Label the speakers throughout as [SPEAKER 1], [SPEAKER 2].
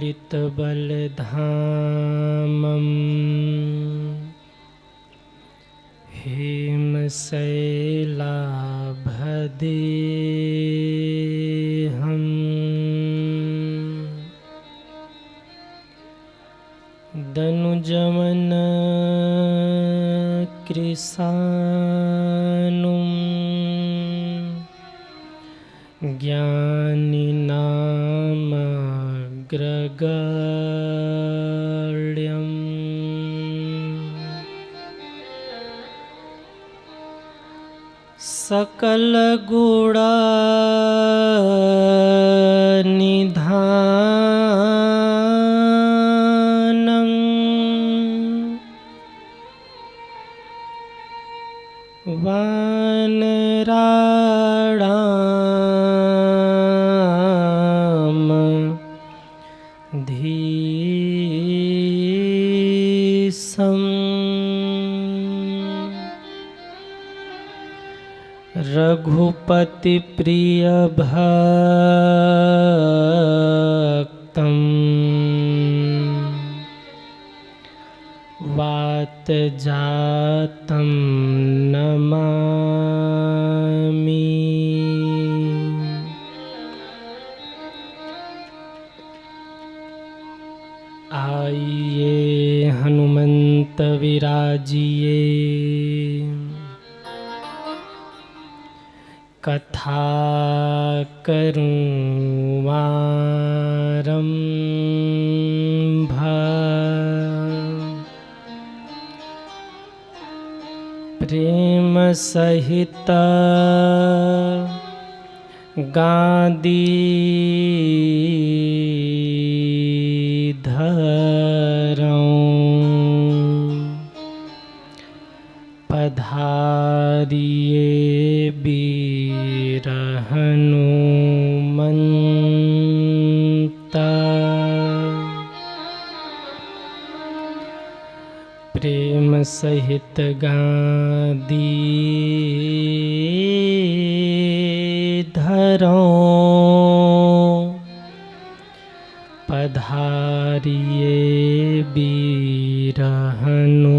[SPEAKER 1] ललितबलधामं हेमशैलाभदेहं दनुजवनकृशानुं ज्ञानिनामग्रगण्यं सकलगुणनिधानं वानराणां धीशं रघुपतिप्रियभक्तं वातजातं नमामि। आइए हनुमंत विराजिए, कथा करूं आरंभ। प्रेम सहित गांधीधरं पधारिए वीर हनुमंत। प्रेम सहित गांधीधरं पधारिए वीर हनुमंत।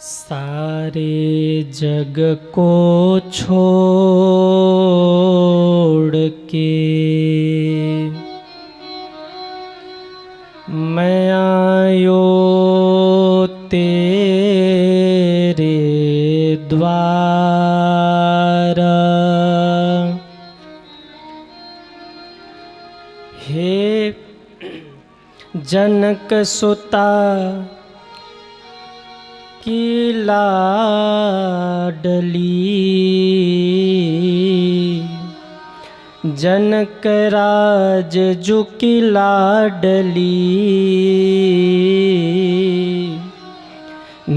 [SPEAKER 1] सारे जग को छोड़ के मैं आयो तेरे द्वार। हे जनक सुता की लाडली, जनक राज जु की लाडली,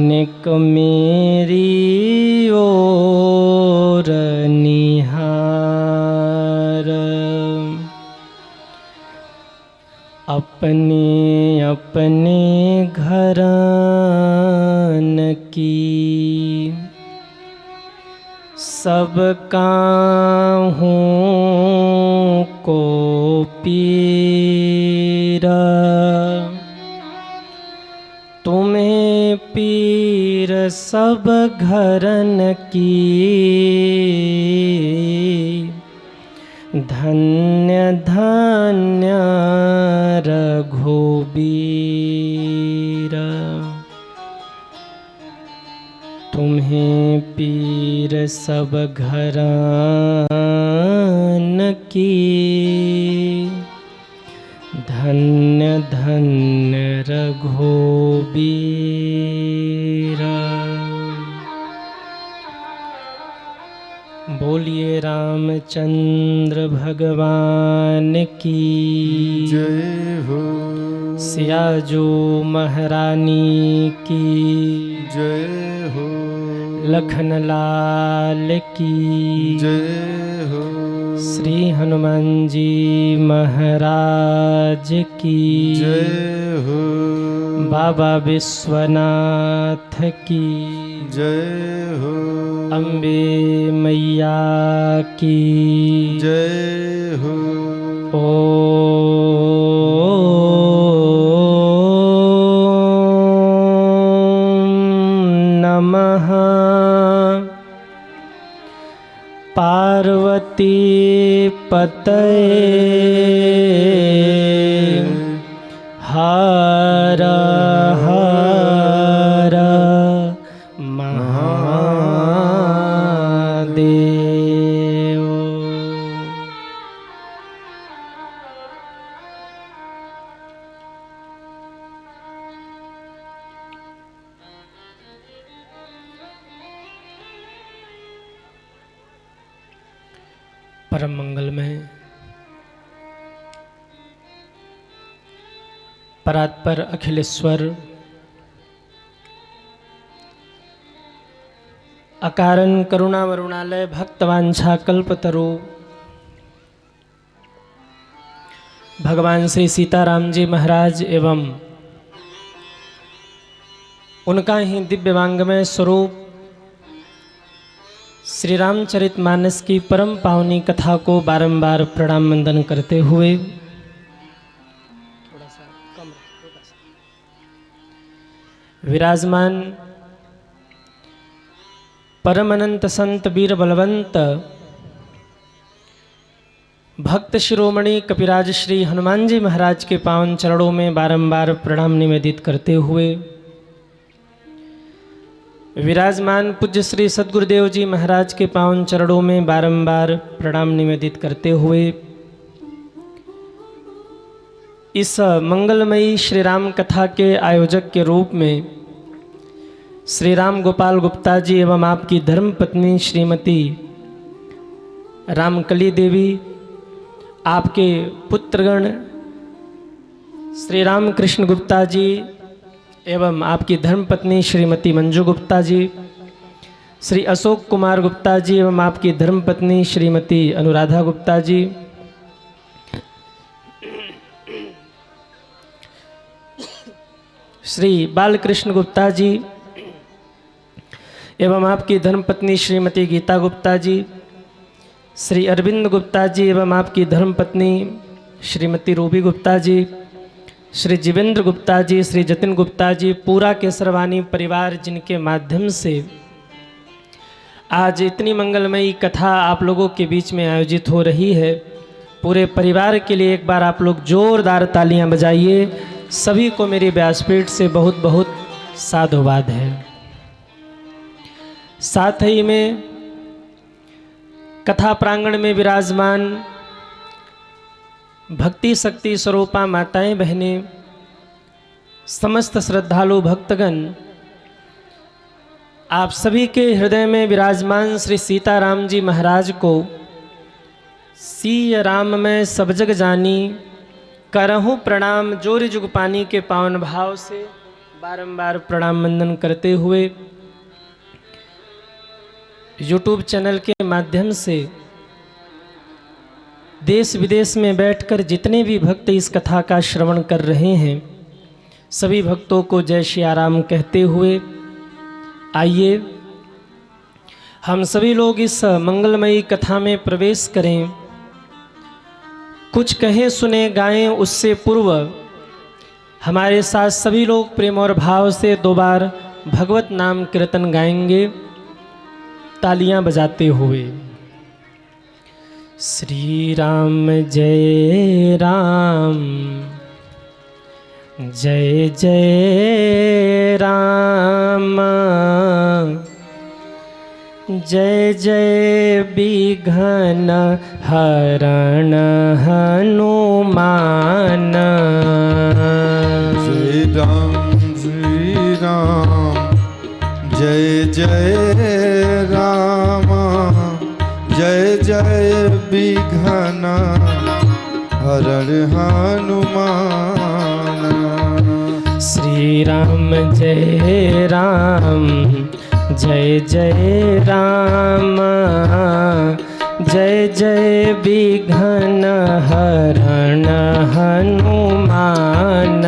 [SPEAKER 1] निक मेरी ओर निहार। अपने अपने घरान की सब काहूँ को पीरा, तुम्हें पीर सब घरन की। धन्य धन्य रघुबीर, तुम्हें पीर सब घरान की। धन्य धन्य रघुबीर। बोलिए रामचंद्र भगवान की
[SPEAKER 2] जय हो।
[SPEAKER 1] सियाजू महारानी की
[SPEAKER 2] जय हो।
[SPEAKER 1] लखन लाल की
[SPEAKER 2] जय हो।
[SPEAKER 1] श्री हनुमान जी महाराज की
[SPEAKER 2] जय हो।
[SPEAKER 1] बाबा विश्वनाथ की
[SPEAKER 2] जय हो
[SPEAKER 1] अम्बे मैया की
[SPEAKER 2] जय हो
[SPEAKER 1] ओम नमः पार्वती पतये हर हर महादेव। परम मंगल में परात्पर अखिलेश्वर अकारण करुणा वरुणालय भक्तवांछा कल्पतरु भगवान श्री सीताराम जी महाराज एवं उनका ही दिव्यवांगमय स्वरूप श्री रामचरितमानस की परम पावनी कथा को बारंबार प्रणाम वंदन करते हुए विराजमान परम अनंत संत वीर बलवंत भक्त शिरोमणि कपिराज श्री हनुमान जी महाराज के पावन चरणों में बारंबार प्रणाम निवेदित करते हुए विराजमान पूज्य श्री सद्गुरुदेव जी महाराज के पावन चरणों में बारंबार प्रणाम निवेदित करते हुए इस मंगलमयी श्री राम कथा के आयोजक के रूप में श्री राम गोपाल गुप्ता जी एवं आपकी धर्मपत्नी श्रीमती रामकली देवी, आपके पुत्रगण श्री राम कृष्ण गुप्ता जी एवं आपकी धर्मपत्नी श्रीमती मंजू गुप्ता जी, श्री अशोक कुमार गुप्ता जी एवं आपकी धर्मपत्नी श्रीमती अनुराधा गुप्ता जी, श्री बालकृष्ण गुप्ता जी एवं आपकी धर्मपत्नी श्रीमती गीता गुप्ता जी, श्री अरविंद गुप्ता जी एवं आपकी धर्मपत्नी श्रीमती रूबी गुप्ता जी, श्री जीवेंद्र गुप्ता जी, श्री जतिन गुप्ता जी, पूरा केसरवानी परिवार जिनके माध्यम से आज इतनी मंगलमयी कथा आप लोगों के बीच में आयोजित हो रही है, पूरे परिवार के लिए एक बार आप लोग जोरदार तालियां बजाइए। सभी को मेरी व्यासपीठ से बहुत बहुत साधुवाद है। साथ ही में कथा प्रांगण में विराजमान भक्ति शक्ति स्वरूपा माताएं बहनें, समस्त श्रद्धालु भक्तगण, आप सभी के हृदय में विराजमान श्री सीताराम जी महाराज को सीय राम में सब जग जानी करहूँ प्रणाम जोरि जुग पानी के पावन भाव से बारंबार प्रणाम वंदन करते हुए यूट्यूब चैनल के माध्यम से देश विदेश में बैठकर जितने भी भक्त इस कथा का श्रवण कर रहे हैं, सभी भक्तों को जय श्री राम कहते हुए आइए हम सभी लोग इस मंगलमयी कथा में प्रवेश करें। कुछ कहें सुने गाएं उससे पूर्व हमारे साथ सभी लोग प्रेम और भाव से 2 बार भगवत नाम कीर्तन गाएंगे तालियां बजाते हुए। श्री राम जय राम जय जय राम जय जय विघ्न हरण हनुमान।
[SPEAKER 2] श्री राम जय जय राम जय जय विघ्न हरण हनुमान।
[SPEAKER 1] श्री राम जय राम जय जय राम जय जय विघ्न हरण हनुमान।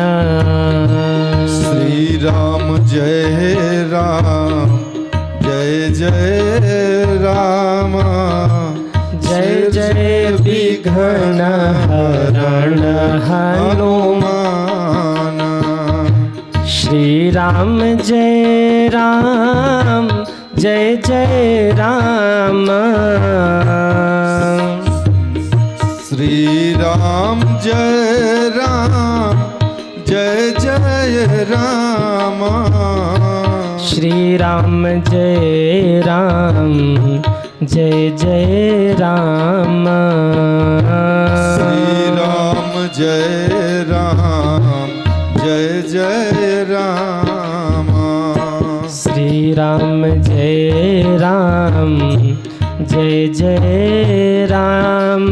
[SPEAKER 2] श्री राम जय राम
[SPEAKER 1] विघ्न हरण हनुमान। श्री राम जय राम जय जय राम।
[SPEAKER 2] श्री राम जय राम जय जय राम।
[SPEAKER 1] श्री राम जय राम जय जय राम।
[SPEAKER 2] श्री राम जय राम जय जय राम।
[SPEAKER 1] श्री राम जय राम जय जय राम।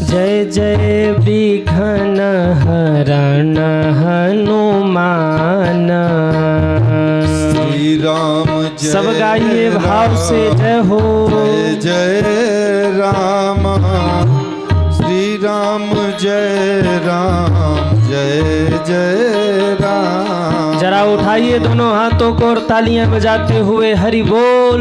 [SPEAKER 1] जय जय विघ्न हरण हनुमान।
[SPEAKER 2] श्री राम जय
[SPEAKER 1] सब गाइए भाव से जय हो।
[SPEAKER 2] जय जय राम। श्री राम जय राम जय जय राम।
[SPEAKER 1] जरा उठाइए दोनों हाथों को और तालियां बजाते हुए हरि बोल।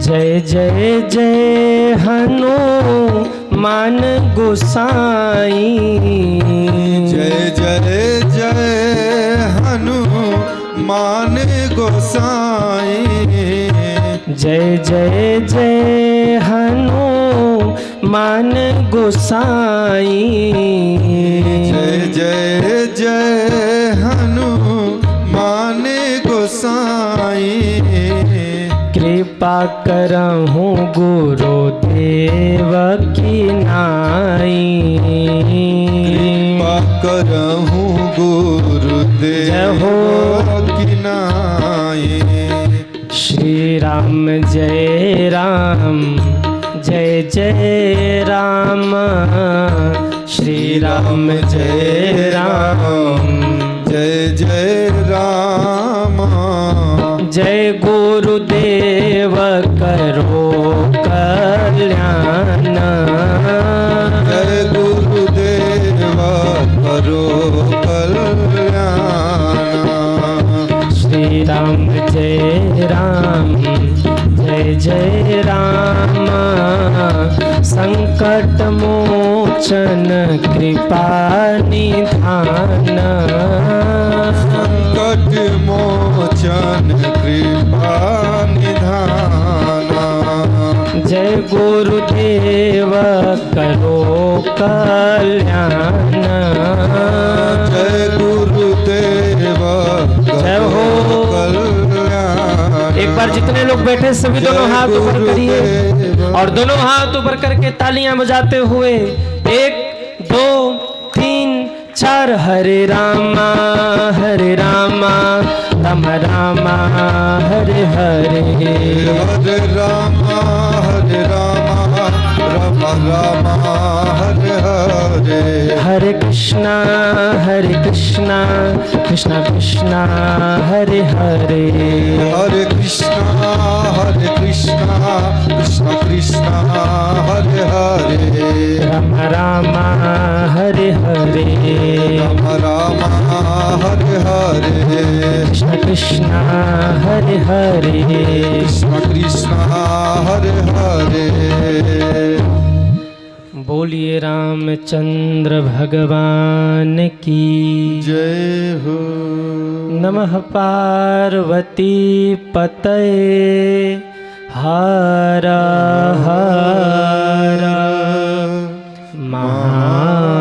[SPEAKER 1] जय जय जय हनुमान गोसाई।
[SPEAKER 2] जय जय जय हनुमान गोसाई।
[SPEAKER 1] जय जय जय हनुमान गोसाई।
[SPEAKER 2] जय जय जय हनुमान गोसाई।
[SPEAKER 1] कृपा करहूँ गुरुदेव की नाई।
[SPEAKER 2] कृपा करहूँ गुरुदेव की नाई।
[SPEAKER 1] श्री राम जय राम जय जय राम। श्री राम जय राम
[SPEAKER 2] जय जय राम।
[SPEAKER 1] जय गुरुदेव करो कल्याण।
[SPEAKER 2] जय गुरुदेव करो कल्याण।
[SPEAKER 1] श्री राम जय राम जय जय राम। संकट मोचन कृपा निधान।
[SPEAKER 2] संकट मोचन कृपा निधान।
[SPEAKER 1] जय गुरुदेव करो कल्याण।
[SPEAKER 2] जय गुरुदेव
[SPEAKER 1] जय हो।
[SPEAKER 2] कल्याण।
[SPEAKER 1] एक बार जितने लोग बैठे सभी दोनों हाथ ऊपर करिए और दोनों हाथ ऊपर करके तालियां बजाते हुए 1 2 3 4 हरे रामा राम रामा हरे हरे।
[SPEAKER 2] हरे रामा राम राम हरे हरे।
[SPEAKER 1] हरे कृष्णा कृष्णा कृष्णा हरे हरे।
[SPEAKER 2] हरे कृष्णा कृष्णा कृष्णा हरे हरे।
[SPEAKER 1] राम रामा हरे हरे।
[SPEAKER 2] राम राम हरे हरे।
[SPEAKER 1] कृष्ण कृष्ण हरे हरे।
[SPEAKER 2] कृष्ण कृष्ण हरे हरे।
[SPEAKER 1] बोलिए रामचंद्र भगवान की
[SPEAKER 2] जय हो।
[SPEAKER 1] नमः पार्वती पतये हर हर महादेव।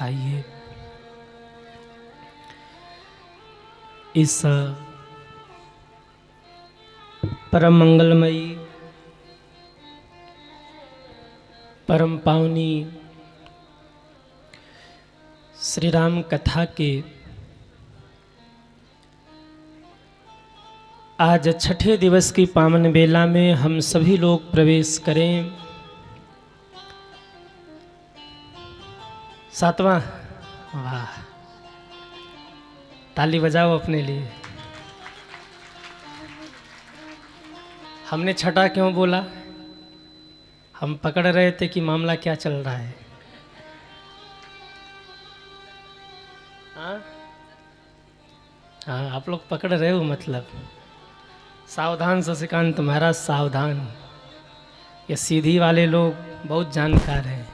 [SPEAKER 1] आइए इस परम मंगलमयी परम पावनी श्री राम कथा के आज छठे दिवस की पावन बेला में हम सभी लोग प्रवेश करें। सातवां, वाह, ताली बजाओ अपने लिए। हमने छठा क्यों बोला? हम पकड़ रहे थे कि मामला क्या चल रहा है। हाँ, आप लोग पकड़ रहे हो, मतलब सावधान शशिकांत महाराज, सावधान। ये सीधी वाले लोग बहुत जानकार हैं।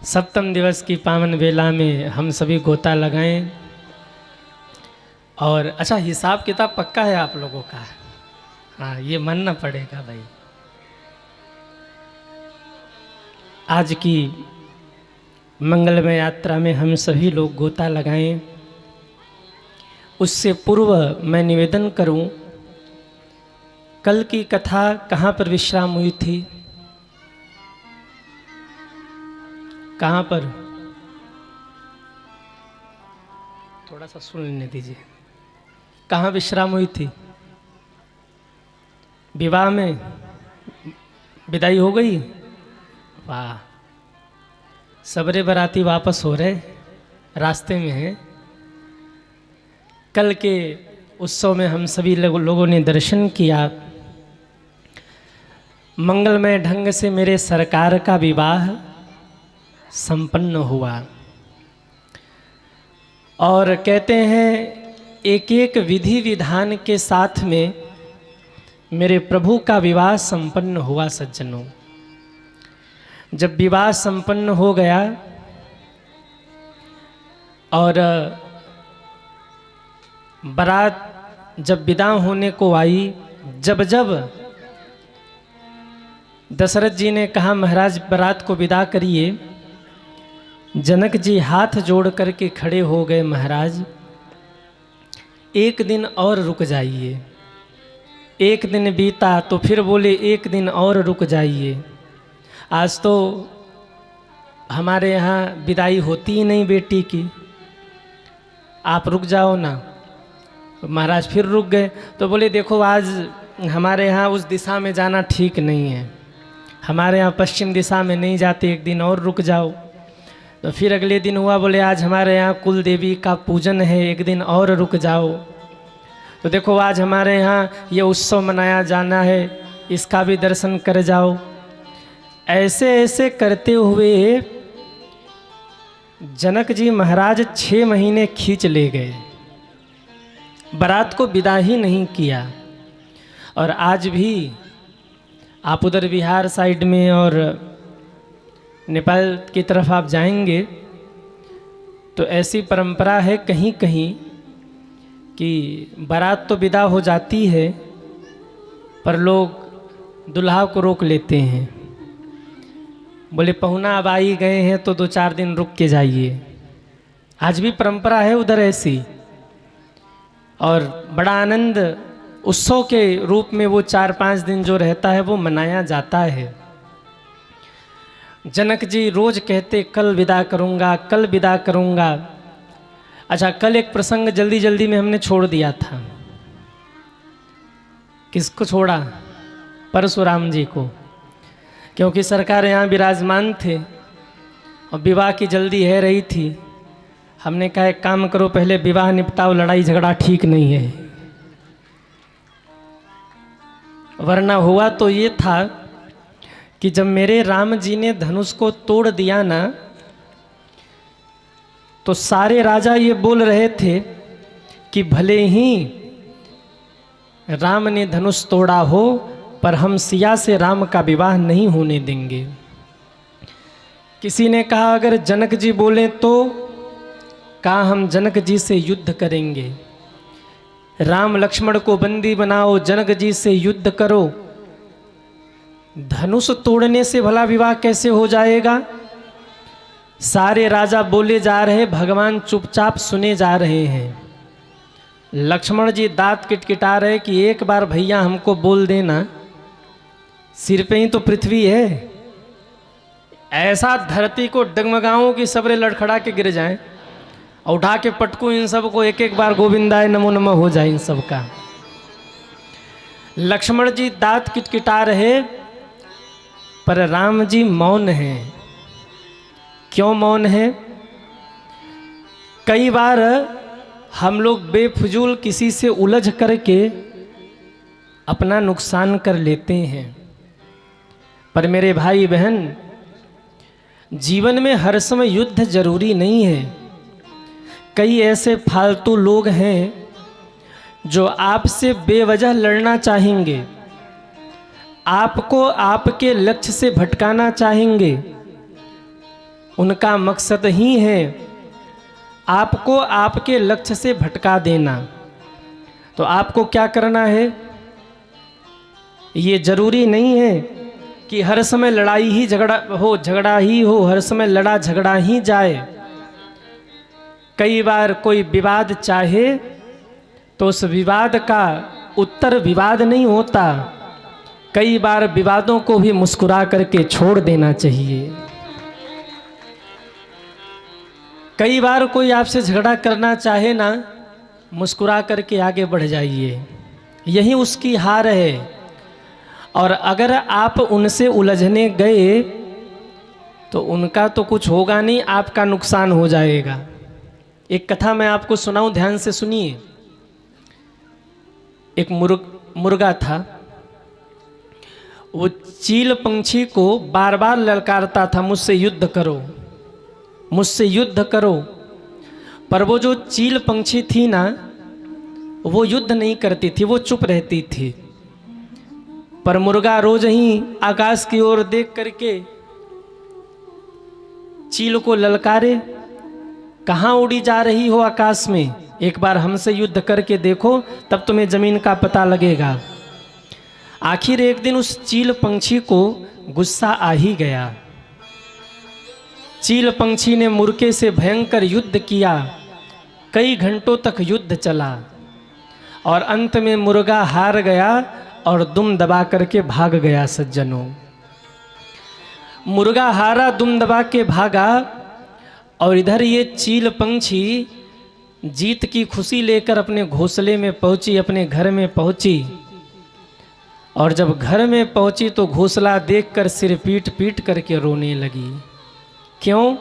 [SPEAKER 1] सप्तम दिवस की पावन बेला में हम सभी गोता लगाएं। और अच्छा, हिसाब किताब पक्का है आप लोगों का? हाँ, ये मानना पड़ेगा भाई। आज की मंगलमय यात्रा में हम सभी लोग गोता लगाएं। उससे पूर्व मैं निवेदन करूं, कल की कथा कहाँ पर विश्राम हुई थी? कहाँ पर? थोड़ा सा सुन लेने दीजिए। कहाँ विश्राम हुई थी? विवाह में विदाई हो गई। वाह, सबरे बराती वापस हो रहे, रास्ते में हैं। कल के उत्सव में हम सभी लोगों ने दर्शन किया। मंगलमय ढंग से मेरे सरकार का विवाह संपन्न हुआ। और कहते हैं एक एक विधि विधान के साथ में मेरे प्रभु का विवाह संपन्न हुआ। सज्जनों, जब विवाह संपन्न हो गया और बारात जब विदा होने को आई, जब दशरथ जी ने कहा महाराज बारात को विदा करिए, जनक जी हाथ जोड़ करके खड़े हो गए, महाराज एक दिन और रुक जाइए। एक दिन बीता तो फिर बोले एक दिन और रुक जाइए। आज तो हमारे यहाँ विदाई होती ही नहीं बेटी की, आप रुक जाओ ना। महाराज फिर रुक गए। तो बोले देखो आज हमारे यहाँ उस दिशा में जाना ठीक नहीं है, हमारे यहाँ पश्चिम दिशा में नहीं जाते, एक दिन और रुक जाओ। तो फिर अगले दिन हुआ, बोले आज हमारे यहाँ कुल देवी का पूजन है, एक दिन और रुक जाओ। तो देखो आज हमारे यहाँ ये उत्सव मनाया जाना है, इसका भी दर्शन कर जाओ। ऐसे ऐसे करते हुए जनक जी महाराज 6 महीने खींच ले गए, बारात को विदा ही नहीं किया। और आज भी आप उधर बिहार साइड में और नेपाल की तरफ आप जाएंगे तो ऐसी परंपरा है कहीं कहीं कि बारात तो विदा हो जाती है पर लोग दुल्हा को रोक लेते हैं। बोले पहुना अब आ ही गए हैं तो 2-4 दिन रुक के जाइए। आज भी परंपरा है उधर ऐसी, और बड़ा आनंद उत्सव के रूप में वो 4-5 दिन जो रहता है वो मनाया जाता है। जनक जी रोज कहते कल विदा करूँगा, कल विदा करूँगा। अच्छा, कल एक प्रसंग जल्दी जल्दी में हमने छोड़ दिया था। किसको छोड़ा? परशुराम जी को, क्योंकि सरकार यहाँ विराजमान थे और विवाह की जल्दी है रही थी। हमने कहा एक काम करो, पहले विवाह निपटाओ, लड़ाई झगड़ा ठीक नहीं है। वरना हुआ तो ये था कि जब मेरे राम जी ने धनुष को तोड़ दिया ना, तो सारे राजा ये बोल रहे थे कि भले ही राम ने धनुष तोड़ा हो पर हम सिया से राम का विवाह नहीं होने देंगे। किसी ने कहा अगर जनक जी बोले तो, कहा हम जनक जी से युद्ध करेंगे, राम लक्ष्मण को बंदी बनाओ, जनक जी से युद्ध करो। धनुष तोड़ने से भला विवाह कैसे हो जाएगा? सारे राजा बोले जा रहे, भगवान चुपचाप सुने जा रहे हैं। लक्ष्मण जी दांत किटकिटा रहे कि एक बार भैया हमको बोल देना, सिर पे ही तो पृथ्वी है, ऐसा धरती को डगमगाऊं कि सबरे लड़खड़ा के गिर जाएं। और उठा के पटकूं इन सबको, एक एक बार गोविंदाय नमो नमः हो जाए इन सब का। लक्ष्मण जी दांत किटकिटा रहे, पर राम जी मौन हैं। क्यों मौन है? कई बार हम लोग बेफजूल किसी से उलझ करके अपना नुकसान कर लेते हैं। पर मेरे भाई बहन, जीवन में हर समय युद्ध जरूरी नहीं है। कई ऐसे फालतू लोग हैं जो आपसे बेवजह लड़ना चाहेंगे, आपको आपके लक्ष्य से भटकाना चाहेंगे। उनका मकसद ही है आपको आपके लक्ष्य से भटका देना। तो आपको क्या करना है? ये जरूरी नहीं है कि हर समय लड़ाई ही झगड़ा ही हो, हर समय लड़ा झगड़ा ही जाए। कई बार कोई विवाद चाहे तो उस विवाद का उत्तर विवाद नहीं होता। कई बार विवादों को भी मुस्कुरा करके छोड़ देना चाहिए। कई बार कोई आपसे झगड़ा करना चाहे ना, मुस्कुरा करके आगे बढ़ जाइए, यही उसकी हार है। और अगर आप उनसे उलझने गए तो उनका तो कुछ होगा नहीं, आपका नुकसान हो जाएगा। एक कथा मैं आपको सुनाऊं, ध्यान से सुनिए। एक मुर्गा था, वो चील पंछी को बार बार ललकारता था, मुझसे युद्ध करो, मुझसे युद्ध करो। पर वो जो चील पंछी थी ना, वो युद्ध नहीं करती थी, वो चुप रहती थी। पर मुर्गा रोज ही आकाश की ओर देख करके चील को ललकारे, कहाँ उड़ी जा रही हो आकाश में, एक बार हमसे युद्ध करके देखो, तब तुम्हें जमीन का पता लगेगा। आखिर एक दिन उस चील पंछी को गुस्सा आ ही गया। चील पंछी ने मुर्गे से भयंकर युद्ध किया। कई घंटों तक युद्ध चला और अंत में मुर्गा हार गया और दुम दबा करके भाग गया। सज्जनों, मुर्गा हारा, दुम दबा के भागा, और इधर ये चील पंछी जीत की खुशी लेकर अपने घोंसले में पहुंची, अपने घर में पहुंची। और जब घर में पहुंची तो घोंसला देखकर सिर पीट पीट करके रोने लगी। क्यों?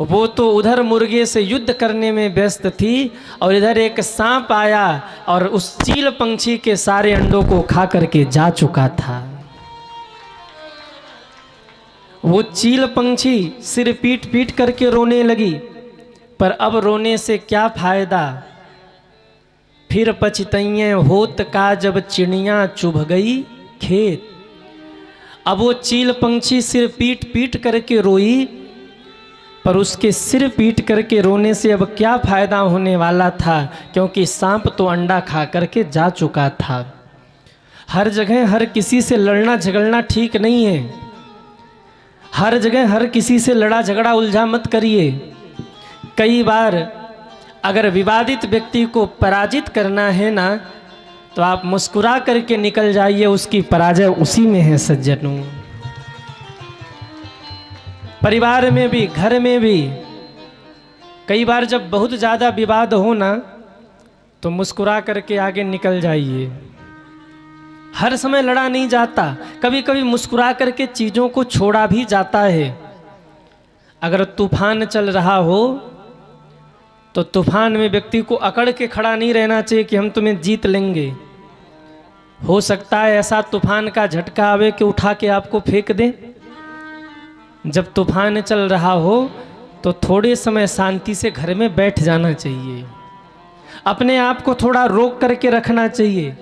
[SPEAKER 1] वो तो उधर मुर्गे से युद्ध करने में व्यस्त थी और इधर एक सांप आया और उस चील पंछी के सारे अंडों को खा करके जा चुका था। वो चील पंछी सिर पीट पीट करके रोने लगी, पर अब रोने से क्या फायदा? फिर पछतइये होत का जब चिड़िया चुभ गई खेत। अब वो चील पंछी सिर पीट पीट करके रोई, पर उसके सिर पीट करके रोने से अब क्या फायदा होने वाला था, क्योंकि सांप तो अंडा खा करके जा चुका था। हर जगह हर किसी से लड़ना झगड़ना ठीक नहीं है। हर जगह हर किसी से लड़ा झगड़ा उलझा मत करिए। कई बार अगर विवादित व्यक्ति को पराजित करना है ना, तो आप मुस्कुरा करके निकल जाइए, उसकी पराजय उसी में है। सज्जनों, परिवार में भी, घर में भी कई बार जब बहुत ज़्यादा विवाद हो ना, तो मुस्कुरा करके आगे निकल जाइए। हर समय लड़ा नहीं जाता, कभी कभी मुस्कुरा करके चीज़ों को छोड़ा भी जाता है। अगर तूफान चल रहा हो तो तूफान में व्यक्ति को अकड़ के खड़ा नहीं रहना चाहिए कि हम तुम्हें जीत लेंगे। हो सकता है ऐसा तूफान का झटका आवे कि उठा के आपको फेंक दे। जब तूफान चल रहा हो तो थोड़े समय शांति से घर में बैठ जाना चाहिए, अपने आप को थोड़ा रोक करके रखना चाहिए।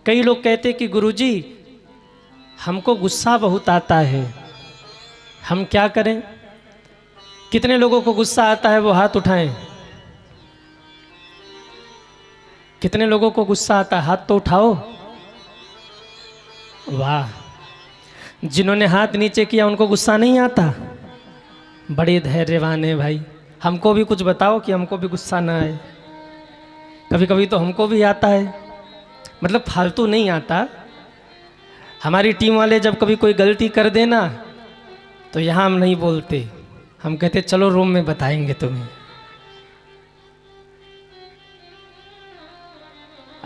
[SPEAKER 1] कई लोग कहते कि गुरुजी हमको गुस्सा बहुत आता है, हम क्या करें? कितने लोगों को गुस्सा आता है वो हाथ उठाएं। कितने लोगों को गुस्सा आता है? हाथ तो उठाओ। वाह, जिन्होंने हाथ नीचे किया उनको गुस्सा नहीं आता। बड़े धैर्यवान है भाई। हमको भी कुछ बताओ कि हमको भी गुस्सा ना आए। कभी कभी तो हमको भी आता है, मतलब फालतू नहीं आता। हमारी टीम वाले जब कभी कोई गलती कर देना तो यहाँ हम नहीं बोलते, हम कहते चलो रूम में बताएंगे तुम्हें।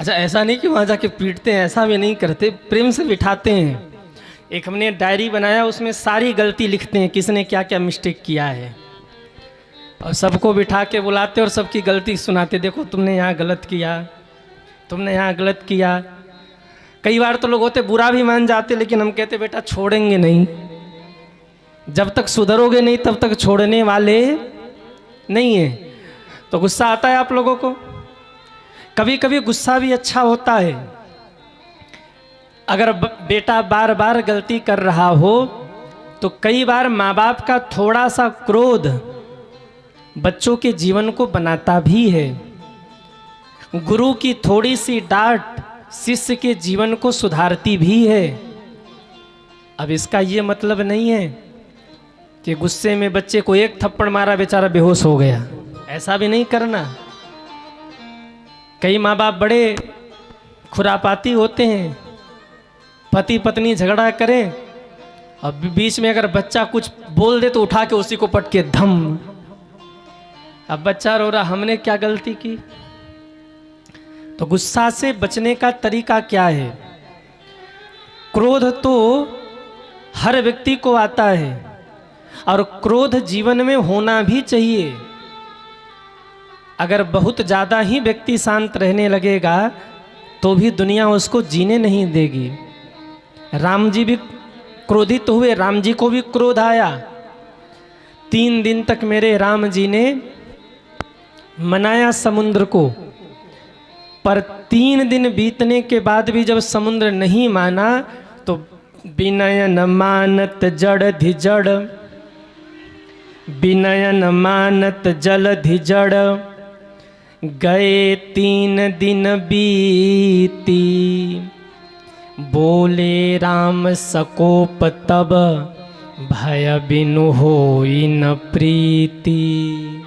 [SPEAKER 1] अच्छा, ऐसा नहीं कि वहाँ जाके पीटते हैं, ऐसा भी नहीं करते, प्रेम से बिठाते हैं। एक हमने डायरी बनाया, उसमें सारी गलती लिखते हैं, किसने क्या क्या मिस्टेक किया है, और सबको बिठा के बुलाते और सबकी गलती सुनाते, देखो तुमने यहाँ गलत किया, तुमने यहाँ गलत किया। कई बार तो लोग होते बुरा भी मान जाते, लेकिन हम कहते बेटा छोड़ेंगे नहीं, जब तक सुधरोगे नहीं तब तक छोड़ने वाले नहीं है। तो गुस्सा आता है आप लोगों को? कभी कभी गुस्सा भी अच्छा होता है। अगर बेटा बार बार गलती कर रहा हो तो कई बार माँ बाप का थोड़ा सा क्रोध बच्चों के जीवन को बनाता भी है। गुरु की थोड़ी सी डांट शिष्य के जीवन को सुधारती भी है। अब इसका ये मतलब नहीं है कि गुस्से में बच्चे को एक थप्पड़ मारा बेचारा बेहोश हो गया, ऐसा भी नहीं करना। कई माँ बाप बड़े खुरापाती होते हैं, पति पत्नी झगड़ा करें और बीच में अगर बच्चा कुछ बोल दे तो उठा के उसी को पट के धम। अब बच्चा रो रहा, हमने क्या गलती की? तो गुस्सा से बचने का तरीका क्या है? क्रोध तो हर व्यक्ति को आता है और क्रोध जीवन में होना भी चाहिए। अगर बहुत ज़्यादा ही व्यक्ति शांत रहने लगेगा तो भी दुनिया उसको जीने नहीं देगी। राम जी भी क्रोधित हुए, राम जी को भी क्रोध आया। 3 दिन तक मेरे राम जी ने मनाया समुद्र को, पर 3 दिन बीतने के बाद भी जब समुद्र नहीं माना तो विनय न मानत जड़ जड़, विनय न मानत जल जड़, गए 3 दिन बीती, बोले राम सकोप तब, भय बिनु होई न प्रीति।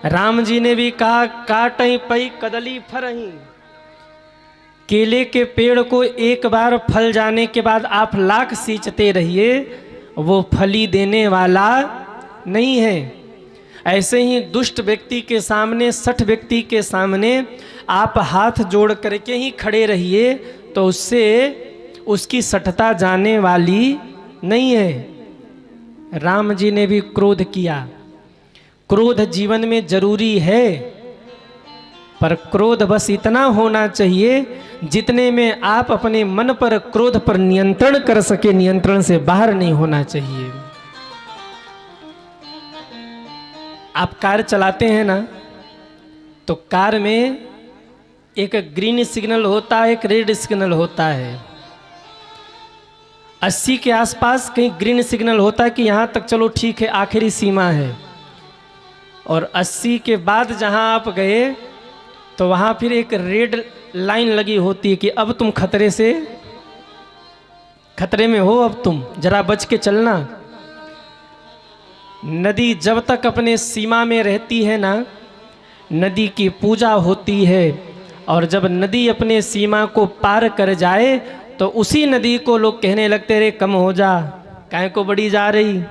[SPEAKER 1] राम जी ने भी कहा काटई पई कदली फरही। केले के पेड़ को एक बार फल जाने के बाद आप लाख सींचते रहिए, वो फली देने वाला नहीं है। ऐसे ही दुष्ट व्यक्ति के सामने, सठ व्यक्ति के सामने आप हाथ जोड़ करके ही खड़े रहिए तो उससे उसकी सठता जाने वाली नहीं है। राम जी ने भी क्रोध किया। क्रोध जीवन में जरूरी है, पर क्रोध बस इतना होना चाहिए जितने में आप अपने मन पर, क्रोध पर नियंत्रण कर सके, नियंत्रण से बाहर नहीं होना चाहिए। आप कार चलाते हैं ना, तो कार में एक ग्रीन सिग्नल होता है, एक रेड सिग्नल होता है। 80 के आसपास कहीं ग्रीन सिग्नल होता है कि यहाँ तक चलो ठीक है, आखिरी सीमा है, और 80 के बाद जहाँ आप गए तो वहाँ फिर एक रेड लाइन लगी होती है कि अब तुम खतरे में हो, अब तुम जरा बच के चलना। नदी जब तक अपने सीमा में रहती है ना, नदी की पूजा होती है, और जब नदी अपने सीमा को पार कर जाए तो उसी नदी को लोग कहने लगते रे कम हो जा, काहे को बड़ी जा रही।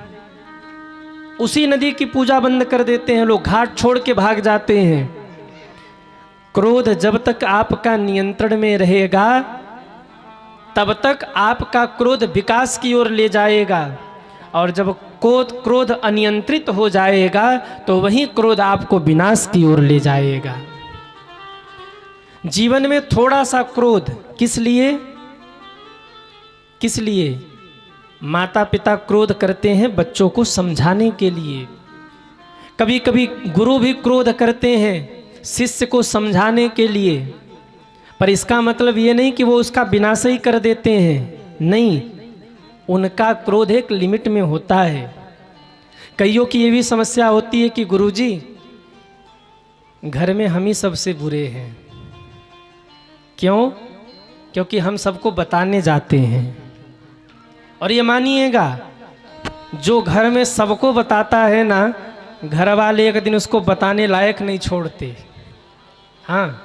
[SPEAKER 1] उसी नदी की पूजा बंद कर देते हैं लोग, घाट छोड़ के भाग जाते हैं। क्रोध जब तक आपका नियंत्रण में रहेगा तब तक आपका क्रोध विकास की ओर ले जाएगा, और जब क्रोध अनियंत्रित हो जाएगा तो वही क्रोध आपको विनाश की ओर ले जाएगा। जीवन में थोड़ा सा क्रोध किस लिए? माता पिता क्रोध करते हैं बच्चों को समझाने के लिए। कभी कभी गुरु भी क्रोध करते हैं शिष्य को समझाने के लिए, पर इसका मतलब ये नहीं कि वो उसका विनाश ही कर देते हैं, नहीं, उनका क्रोध एक लिमिट में होता है। कईयों की ये भी समस्या होती है कि गुरुजी घर में हम ही सबसे बुरे हैं। क्यों? क्योंकि हम सबको बताने जाते हैं, और ये मानिएगा जो घर में सबको बताता है ना, घर वाले एक दिन उसको बताने लायक नहीं छोड़ते। हाँ,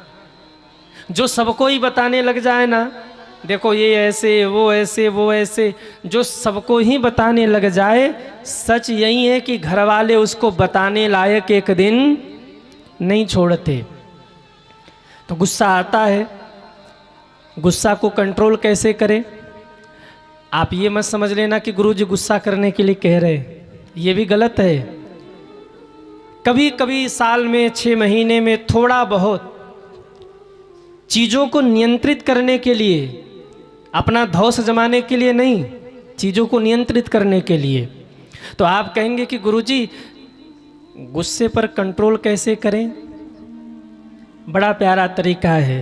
[SPEAKER 1] जो सबको ही बताने लग जाए ना, देखो ये ऐसे, वो ऐसे, वो ऐसे, जो सबको ही बताने लग जाए, सच यही है कि घर वाले उसको बताने लायक एक दिन नहीं छोड़ते। तो गुस्सा आता है, गुस्सा को कंट्रोल कैसे करें? आप ये मत समझ लेना कि गुरुजी गुस्सा करने के लिए कह रहे, ये भी गलत है। कभी कभी साल में 6 महीने में थोड़ा बहुत चीज़ों को नियंत्रित करने के लिए, अपना धौंस जमाने के लिए नहीं, चीज़ों को नियंत्रित करने के लिए। तो आप कहेंगे कि गुरुजी गुस्से पर कंट्रोल कैसे करें? बड़ा प्यारा तरीका है।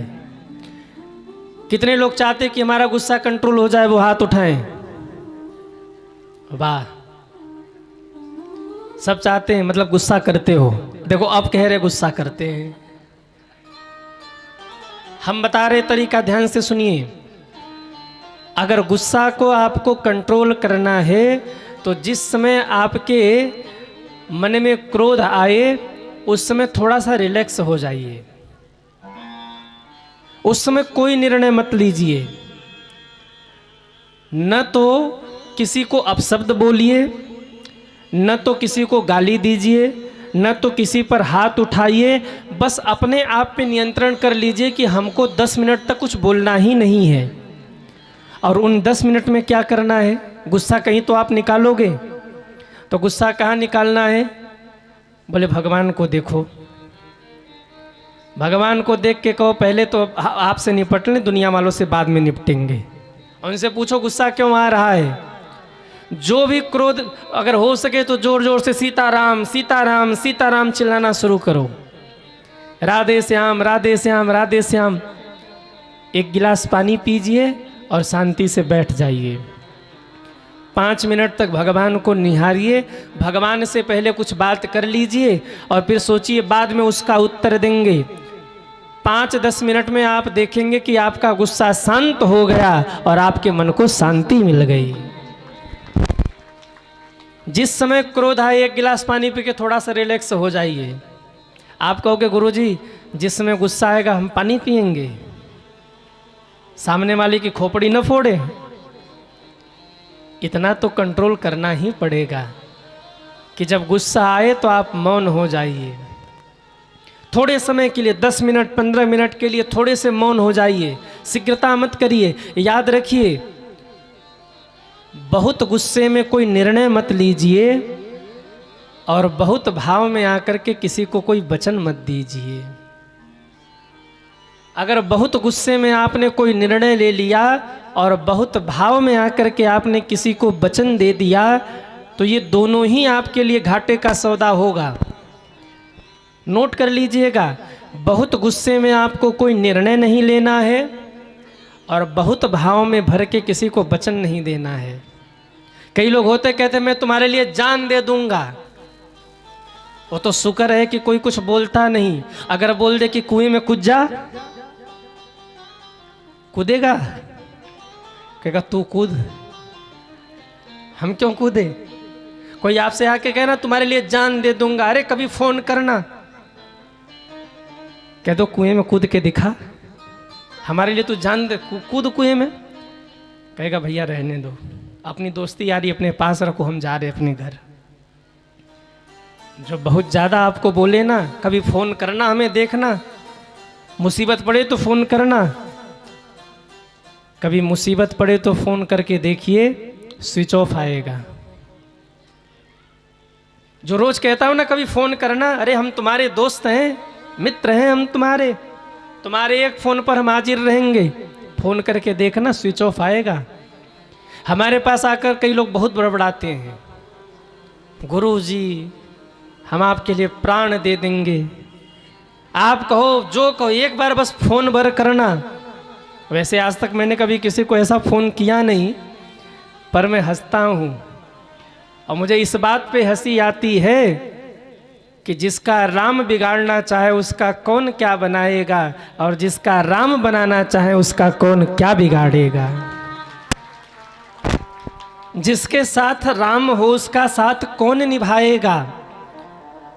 [SPEAKER 1] कितने लोग चाहते कि हमारा गुस्सा कंट्रोल हो जाए? वो हाथ उठाएं। वाह, सब चाहते हैं, मतलब गुस्सा करते हो। देखो अब कह रहे गुस्सा करते हैं। हम बता रहे तरीका, ध्यान से सुनिए। अगर गुस्सा को आपको कंट्रोल करना है तो जिस समय आपके मन में क्रोध आए उस समय थोड़ा सा रिलैक्स हो जाइए। उस समय कोई निर्णय मत लीजिए। न तो किसी को अपशब्द बोलिए, न तो किसी को गाली दीजिए, न तो किसी पर हाथ उठाइए। बस अपने आप पे नियंत्रण कर लीजिए कि हमको 10 मिनट तक कुछ बोलना ही नहीं है। और उन 10 मिनट में क्या करना है? गुस्सा कहीं तो आप निकालोगे, तो गुस्सा कहाँ निकालना है? बोले भगवान को देखो, भगवान को देख के कहो पहले तो आपसे निपट लें, दुनिया वालों से बाद में निपटेंगे। उनसे पूछो गुस्सा क्यों आ रहा है? जो भी क्रोध, अगर हो सके तो जोर जोर से सीताराम सीताराम सीताराम चिल्लाना शुरू करो। राधे श्याम राधे श्याम राधे श्याम। एक गिलास पानी पीजिए और शांति से बैठ जाइए। 5 मिनट तक भगवान को निहारिए। भगवान से पहले कुछ बात कर लीजिए और फिर सोचिए बाद में उसका उत्तर देंगे। 5-10 मिनट में आप देखेंगे कि आपका गुस्सा शांत हो गया और आपके मन को शांति मिल गई। जिस समय क्रोध आए, एक गिलास पानी पी के थोड़ा सा रिलैक्स हो जाइए। आप कहोगे गुरुजी जिस समय गुस्सा आएगा हम पानी पिएंगे, सामने वाले की खोपड़ी न फोड़े। इतना तो कंट्रोल करना ही पड़ेगा कि जब गुस्सा आए तो आप मौन हो जाइए। थोड़े समय के लिए 10 मिनट 15 मिनट के लिए थोड़े से मौन हो जाइए। शीघ्रता मत करिए। याद रखिए, बहुत गुस्से में कोई निर्णय मत लीजिए और बहुत भाव में आकर के किसी को कोई वचन मत दीजिए। अगर बहुत गुस्से में आपने कोई निर्णय ले लिया और बहुत भाव में आकर के आपने किसी को वचन दे दिया तो ये दोनों ही आपके लिए घाटे का सौदा होगा। नोट कर लीजिएगा, बहुत गुस्से में आपको कोई निर्णय नहीं लेना है और बहुत भाव में भर के किसी को वचन नहीं देना है। कई लोग होते कहते मैं तुम्हारे लिए जान दे दूंगा। वो तो शुक्र है कि कोई कुछ बोलता नहीं। अगर बोल दे कि कुएं में कूद जा, कूदेगा? कहेगा तू कूद, हम क्यों कूदे? कोई आपसे आके कहे ना तुम्हारे लिए जान दे दूंगा, अरे कभी फोन करना, कह दो कुएं में कूद के दिखा, हमारे लिए तू जान दे, कूद कुएं में। कहेगा भैया रहने दो, अपनी दोस्ती यारी अपने पास रखो, हम जा रहे अपने घर। जो बहुत ज़्यादा आपको बोले ना, कभी फ़ोन करना, हमें देखना, मुसीबत पड़े तो फ़ोन करना। कभी मुसीबत पड़े तो फ़ोन करके देखिए, स्विच ऑफ आएगा। जो रोज़ कहता हूँ ना कभी फ़ोन करना, अरे हम तुम्हारे दोस्त हैं, मित्र हैं हम तुम्हारे एक फ़ोन पर हम हाजिर रहेंगे। फ़ोन करके देखना, स्विच ऑफ आएगा। हमारे पास आकर कई लोग बहुत बड़बड़ाते हैं, गुरुजी हम आपके लिए प्राण दे देंगे। आप कहो जो कहो, एक बार बस फ़ोन भर करना। वैसे आज तक मैंने कभी किसी को ऐसा फ़ोन किया नहीं, पर मैं हंसता हूँ और मुझे इस बात पे हंसी आती है कि जिसका राम बिगाड़ना चाहे उसका कौन क्या बनाएगा, और जिसका राम बनाना चाहे उसका कौन क्या बिगाड़ेगा। जिसके साथ राम हो उसका साथ कौन निभाएगा,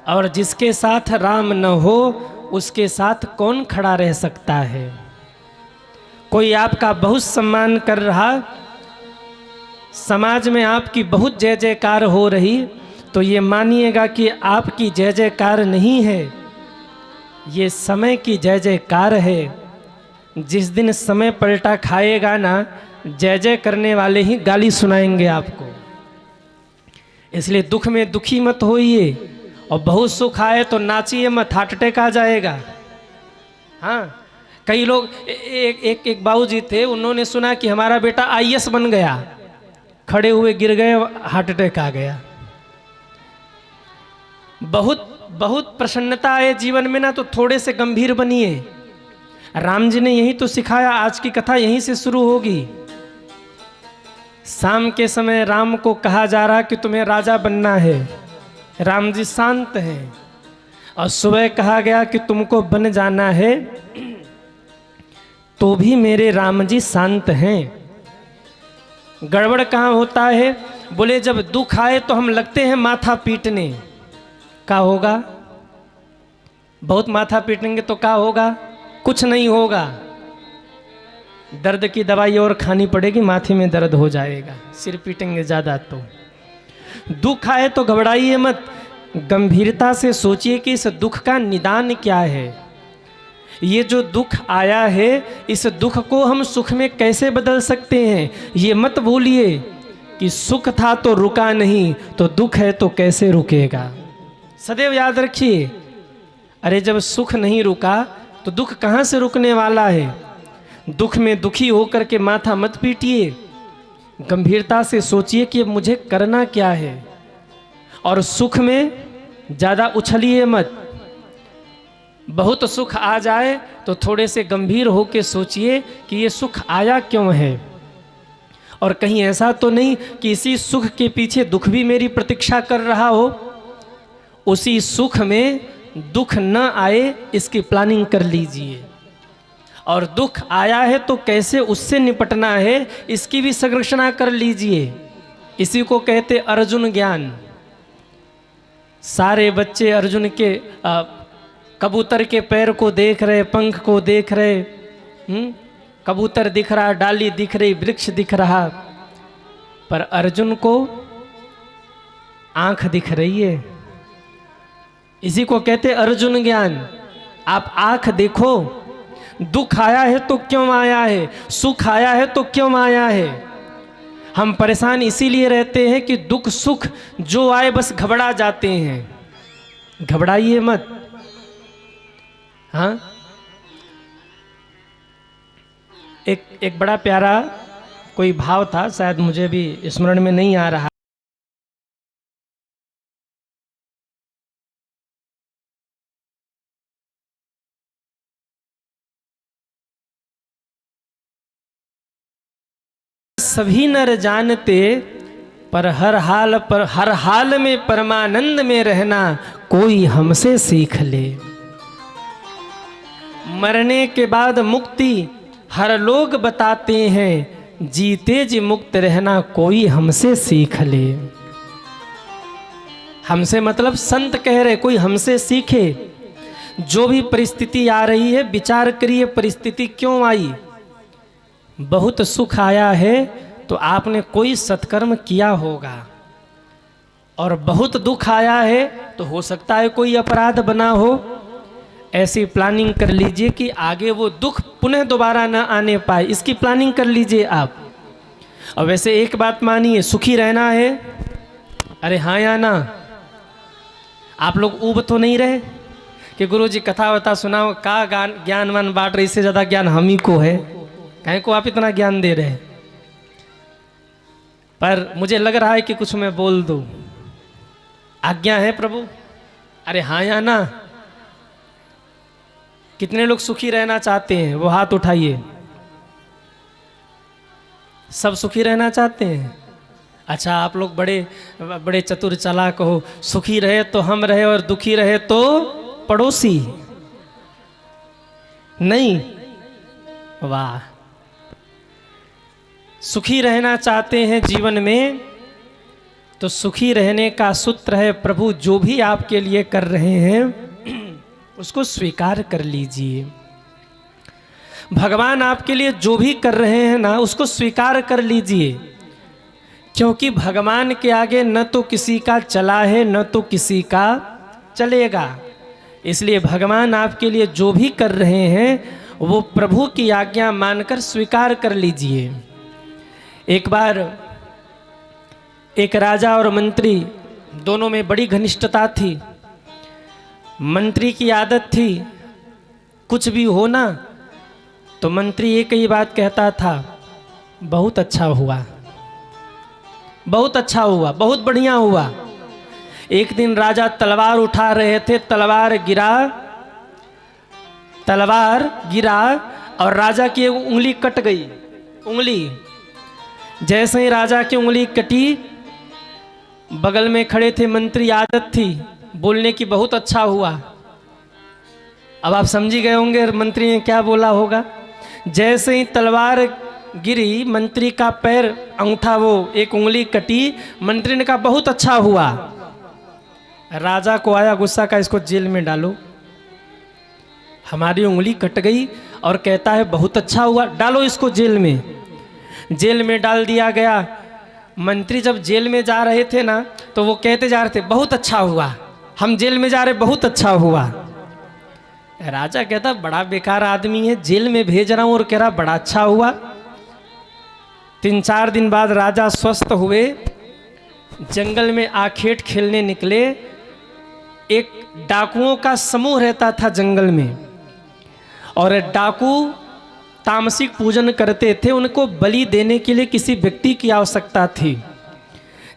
[SPEAKER 1] और जिसके साथ राम न हो उसके साथ कौन खड़ा रह सकता है। कोई आपका बहुत सम्मान कर रहा, समाज में आपकी बहुत जय जयकार हो रही, तो ये मानिएगा कि आपकी जय जयकार नहीं है, ये समय की जय जयकार है। जिस दिन समय पलटा खाएगा ना, जय जय करने वाले ही गाली सुनाएंगे आपको। इसलिए दुख में दुखी मत होइए, और बहुत सुख आए तो नाचिए मत, हार्ट अटैक आ जाएगा। हाँ, कई लोग एक बाबूजी थे, उन्होंने सुना कि हमारा बेटा आईएएस बन गया, खड़े हुए गिर गए, हार्ट अटैक आ गया। बहुत बहुत प्रसन्नता आए जीवन में ना, तो थोड़े से गंभीर बनिए। राम जी ने यही तो सिखाया, आज की कथा यहीं से शुरू होगी। शाम के समय राम को कहा जा रहा कि तुम्हें राजा बनना है, राम जी शांत हैं। और सुबह कहा गया कि तुमको बन जाना है, तो भी मेरे राम जी शांत हैं। गड़बड़ कहाँ होता है? बोले जब दुख आए तो हम लगते हैं माथा पीटने। क्या होगा? बहुत माथा पीटेंगे तो क्या होगा? कुछ नहीं होगा। दर्द की दवाई और खानी पड़ेगी, माथे में दर्द हो जाएगा, सिर पीटेंगे ज़्यादा तो। दुख आए तो घबराइए मत, गंभीरता से सोचिए कि इस दुख का निदान क्या है। ये जो दुख आया है, इस दुख को हम सुख में कैसे बदल सकते हैं। ये मत भूलिए कि सुख था तो रुका नहीं, तो दुख है तो कैसे रुकेगा। सदैव याद रखिए, अरे जब सुख नहीं रुका तो दुख कहाँ से रुकने वाला है। दुख में दुखी होकर के माथा मत पीटिए, गंभीरता से सोचिए कि अब मुझे करना क्या है। और सुख में ज़्यादा उछलिए मत। बहुत सुख आ जाए तो थोड़े से गंभीर होकर सोचिए कि ये सुख आया क्यों है, और कहीं ऐसा तो नहीं कि इसी सुख के पीछे दुख भी मेरी प्रतीक्षा कर रहा हो। उसी सुख में दुख न आए, इसकी प्लानिंग कर लीजिए। और दुख आया है तो कैसे उससे निपटना है, इसकी भी संरचना कर लीजिए। इसी को कहते अर्जुन ज्ञान। सारे बच्चे अर्जुन के कबूतर के पैर को देख रहे, पंख को देख रहे, कबूतर दिख रहा, डाली दिख रही, वृक्ष दिख रहा, पर अर्जुन को आंख दिख रही है। इसी को कहते अर्जुन ज्ञान। आप आंख देखो, दुख आया है तो क्यों आया है, सुख आया है तो क्यों आया है। हम परेशान इसीलिए रहते हैं कि दुख सुख जो आए बस घबरा जाते हैं। घबराइए मत। हाँ, एक बड़ा प्यारा कोई भाव था, शायद मुझे भी स्मरण में नहीं आ रहा। सभी नर जानते, पर हर हाल में परमानंद में रहना कोई हमसे सीख ले। मरने के बाद मुक्ति हर लोग बताते हैं, जीते जी मुक्त रहना कोई हमसे सीख ले। हमसे मतलब संत कह रहे, कोई हमसे सीखे। जो भी परिस्थिति आ रही है, विचार करिए परिस्थिति क्यों आई। बहुत सुख आया है तो आपने कोई सत्कर्म किया होगा, और बहुत दुख आया है तो हो सकता है कोई अपराध बना हो। ऐसी प्लानिंग कर लीजिए कि आगे वो दुख पुनः दोबारा न आने पाए, इसकी प्लानिंग कर लीजिए आप। और वैसे एक बात मानिए, सुखी रहना है। अरे हाँ या ना? आप लोग ऊब तो नहीं रहे कि गुरुजी कथा वथा सुनाओ, का ज्ञान वान बांट रहे, इससे ज़्यादा ज्ञान हम ही को है, कहीं को आप इतना ज्ञान दे रहे। पर मुझे लग रहा है कि कुछ मैं बोल दूं। आज्ञा है प्रभु? अरे हाँ या ना? कितने लोग सुखी रहना चाहते हैं, वो हाथ उठाइए। सब सुखी रहना चाहते हैं? अच्छा, आप लोग बड़े बड़े चतुर चालाक हो। सुखी रहे तो हम रहे, और दुखी रहे तो पड़ोसी। नहीं, वाह। सुखी रहना चाहते हैं जीवन में, तो सुखी रहने का सूत्र है, प्रभु जो भी आपके लिए कर रहे हैं उसको स्वीकार कर लीजिए। भगवान आपके लिए जो भी कर रहे हैं ना, उसको स्वीकार कर लीजिए। क्योंकि भगवान के आगे न तो किसी का चला है, न तो किसी का चलेगा। इसलिए भगवान आपके लिए जो भी कर रहे हैं वो प्रभु की आज्ञा मानकर स्वीकार कर लीजिए। एक बार एक राजा और मंत्री दोनों में बड़ी घनिष्ठता थी। मंत्री की आदत थी कुछ भी हो ना तो मंत्री एक ही बात कहता था, बहुत अच्छा हुआ, बहुत अच्छा हुआ, बहुत बढ़िया हुआ। एक दिन राजा तलवार उठा रहे थे, तलवार गिरा और राजा की उंगली कट गई। उंगली जैसे ही राजा की उंगली कटी, बगल में खड़े थे मंत्री, आदत थी बोलने की, बहुत अच्छा हुआ। अब आप समझ गए होंगे मंत्री ने क्या बोला होगा। जैसे ही तलवार गिरी, मंत्री का पैर अंगूठा, वो एक उंगली कटी, मंत्री ने कहा बहुत अच्छा हुआ। राजा को आया गुस्सा का, इसको जेल में डालो, हमारी उंगली कट गई और कहता है बहुत अच्छा हुआ, डालो इसको जेल में। जेल में डाल दिया गया। मंत्री जब जेल में जा रहे थे ना तो वो कहते जा रहे थे बहुत अच्छा हुआ, हम जेल में जा रहे, बहुत अच्छा हुआ। राजा कहता बड़ा बेकार आदमी है, जेल में भेज रहा हूं और कह रहा बड़ा अच्छा हुआ। 3-4 दिन बाद राजा स्वस्थ हुए, जंगल में आखेट खेलने निकले। एक डाकुओं का समूह रहता था जंगल में, और डाकू तामसिक पूजन करते थे। उनको बलि देने के लिए किसी व्यक्ति की आवश्यकता थी।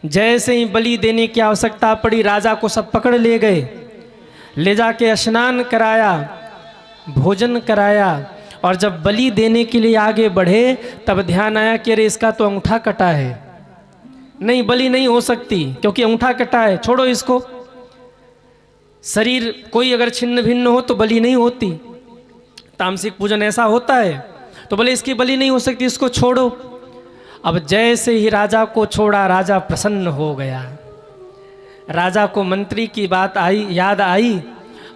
[SPEAKER 1] जैसे ही बलि देने की आवश्यकता पड़ी, राजा को सब पकड़ ले गए, ले जाके स्नान कराया, भोजन कराया। और जब बलि देने के लिए आगे बढ़े तब ध्यान आया कि अरे इसका तो अंगूठा कटा है, नहीं बलि नहीं हो सकती क्योंकि अंगूठा कटा है, छोड़ो इसको। शरीर कोई अगर छिन्न भिन्न हो तो बलि नहीं होती, तामसिक पूजन ऐसा होता है, तो बोले इसकी बलि नहीं हो सकती, इसको छोड़ो। अब जैसे ही राजा को छोड़ा, राजा प्रसन्न हो गया। राजा को मंत्री की बात याद आई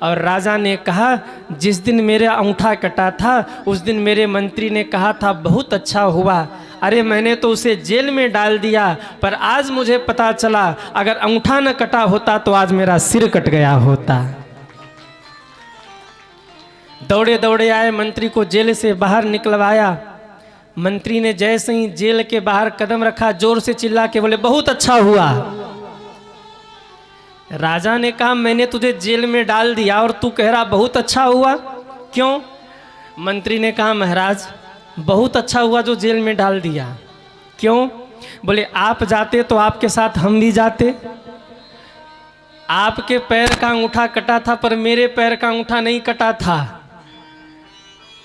[SPEAKER 1] और राजा ने कहा जिस दिन मेरा अंगूठा कटा था उस दिन मेरे मंत्री ने कहा था बहुत अच्छा हुआ। अरे मैंने तो उसे जेल में डाल दिया, पर आज मुझे पता चला अगर अंगूठा न कटा होता तो आज मेरा सिर कट गया होता। दौड़े दौड़े आए, मंत्री को जेल से बाहर निकलवाया। मंत्री ने जैसे ही जेल के बाहर कदम रखा, जोर से चिल्ला के बोले बहुत अच्छा हुआ। राजा ने कहा मैंने तुझे जेल में डाल दिया और तू कह रहा बहुत अच्छा हुआ, क्यों? मंत्री ने कहा महाराज बहुत अच्छा हुआ जो जेल में डाल दिया। क्यों? बोले आप जाते तो आपके साथ हम भी जाते। आपके पैर का अंगूठा कटा था पर मेरे पैर का अंगूठा नहीं कटा था।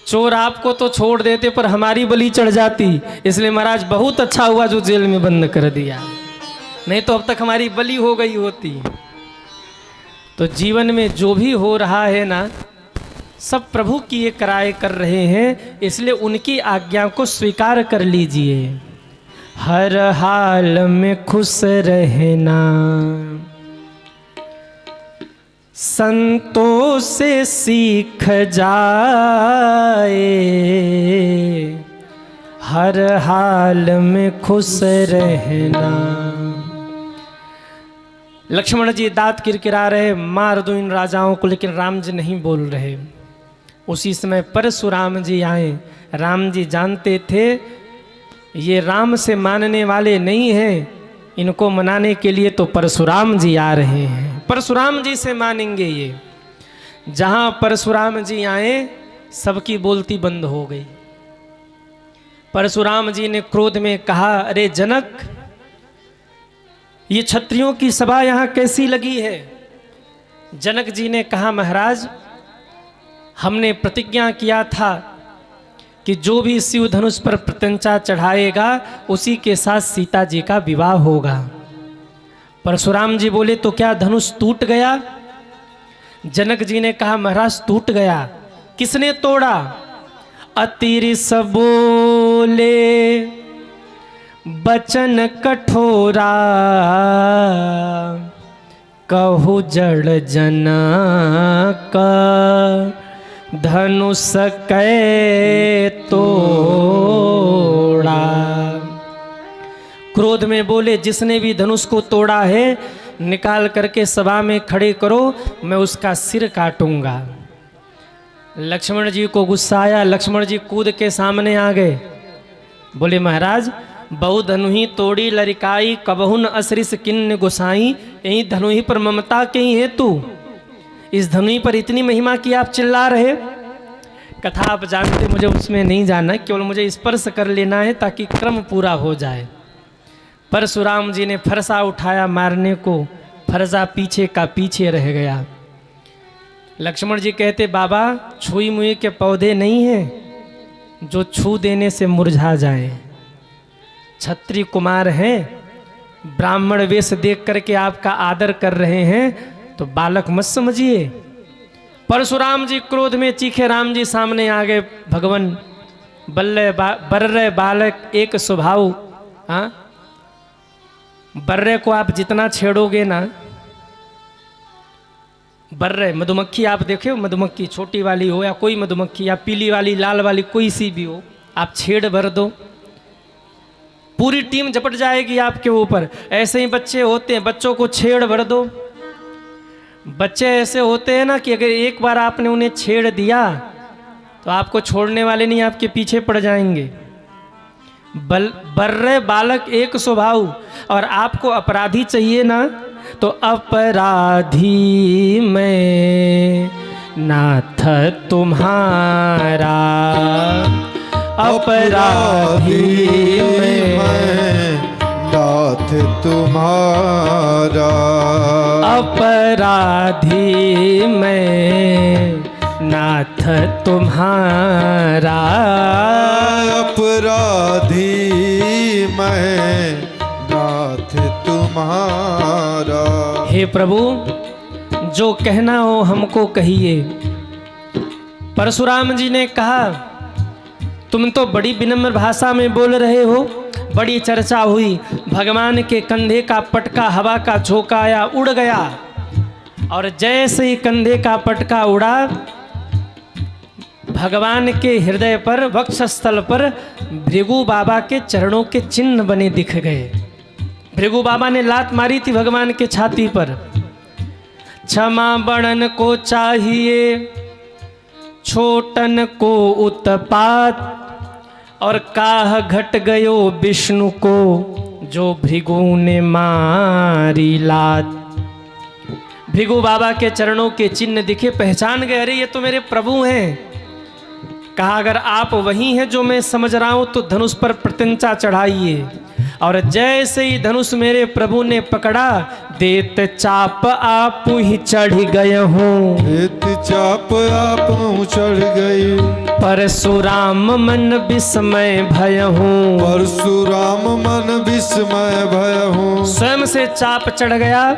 [SPEAKER 1] चोर आपको तो छोड़ देते पर हमारी बलि चढ़ जाती, इसलिए महाराज बहुत अच्छा हुआ जो जेल में बंद कर दिया, नहीं तो अब तक हमारी बलि हो गई होती। तो जीवन में जो भी हो रहा है ना, सब प्रभु की ये कराए कर रहे हैं, इसलिए उनकी आज्ञा को स्वीकार कर लीजिए। हर हाल में खुश रहना, संतों से सीख जाए, हर हाल में खुश रहना। लक्ष्मण जी दांत किरकिरा रहे, मार दो इन राजाओं को, लेकिन राम जी नहीं बोल रहे। उसी समय परशुराम जी आए। राम जी जानते थे ये राम से मानने वाले नहीं हैं, इनको मनाने के लिए तो परशुराम जी आ रहे हैं, परशुराम जी से मानेंगे ये। जहाँ परशुराम जी आए सबकी बोलती बंद हो गई। परशुराम जी ने क्रोध में कहा अरे जनक, ये क्षत्रियों की सभा यहाँ कैसी लगी है? जनक जी ने कहा महाराज हमने प्रतिज्ञा किया था कि जो भी शिव धनुष पर प्रत्यंचा चढ़ाएगा उसी के साथ सीता जी का विवाह होगा। परशुराम जी बोले तो क्या धनुष टूट गया? जनक जी ने कहा महाराज टूट गया। किसने तोड़ा? अतिरिस बोले बचन कठोरा, कहु जड़ जना का धनुष कै तोड़ा। क्रोध में बोले जिसने भी धनुष को तोड़ा है निकाल करके सभा में खड़े करो, मैं उसका सिर काटूंगा। लक्ष्मण जी को गुस्सा आया, लक्ष्मण जी कूद के सामने आ गए, बोले महाराज बहु धनुही तोड़ी लरिकाई, कबहुन असरिस किन्न गोसाई, यही धनुही पर ममता के ही है तू, इस धनुही पर इतनी महिमा की आप चिल्ला रहे। कथा आप जानते, मुझे उसमें नहीं जाना, केवल मुझे स्पर्श कर लेना है ताकि क्रम पूरा हो जाए। परशुराम जी ने फरसा उठाया मारने को, फरसा पीछे का पीछे रह गया। लक्ष्मण जी कहते बाबा छुई मुई के पौधे नहीं हैं जो छू देने से मुरझा जाए, क्षत्रिय कुमार हैं, ब्राह्मण वेश देख करके आपका आदर कर रहे हैं तो बालक मत समझिए। परशुराम जी क्रोध में चीखे, राम जी सामने आ गए, भगवान बर्रे बालक एक स्वभाव। हाँ, बर्रे को आप जितना छेड़ोगे ना, बर्रे मधुमक्खी आप देखे हो, मधुमक्खी छोटी वाली हो या कोई मधुमक्खी या पीली वाली लाल वाली कोई सी भी हो, आप छेड़ भर दो पूरी टीम झपट जाएगी आपके ऊपर। ऐसे ही बच्चे होते हैं, बच्चों को छेड़ भर दो। बच्चे ऐसे होते हैं ना कि अगर एक बार आपने उन्हें छेड़ दिया तो आपको छोड़ने वाले नहीं, आपके पीछे पड़ जाएंगे। बर्रे बालक एक स्वभाव, और आपको अपराधी चाहिए ना तो अपराधी मैं नाथ तुम्हारा, अपराधी
[SPEAKER 2] मैं नाथ तुम्हारा,
[SPEAKER 1] अपराधी मैं नाथ तुम्हारा,
[SPEAKER 2] अपराधी मैं नाथ तुम्हारा।
[SPEAKER 1] हे प्रभु जो कहना हो हमको कहिए। परशुराम जी ने कहा तुम तो बड़ी विनम्र भाषा में बोल रहे हो, बड़ी चर्चा हुई, भगवान के कंधे का पटका हवा का झोंका आया, उड़ गया, और जैसे ही कंधे का पटका उड़ा भगवान के हृदय पर वक्षस्थल पर भृगु बाबा के चरणों के चिन्ह बने दिख गए। भृगु बाबा ने लात मारी थी भगवान के छाती पर। क्षमा बड़न को चाहिए छोटन को उत्पात, और काह घट गयो विष्णु को जो भृगु ने मारी लात। भृगु बाबा के चरणों के चिन्ह दिखे, पहचान गए, अरे ये तो मेरे प्रभु हैं। कहा अगर आप वही हैं जो मैं समझ रहा हूं तो धनुष पर प्रत्यंचा चढ़ाइए। और जैसे ही धनुष मेरे प्रभु ने पकड़ा, देत चाप आप ही चढ़ गए हूँ,
[SPEAKER 2] देत चाप आप चढ़ गए,
[SPEAKER 1] परशुराम मन विस्मय भय हूँ,
[SPEAKER 2] परशुराम मन विस्मय भय हूँ।
[SPEAKER 1] स्वयं से चाप चढ़ गया।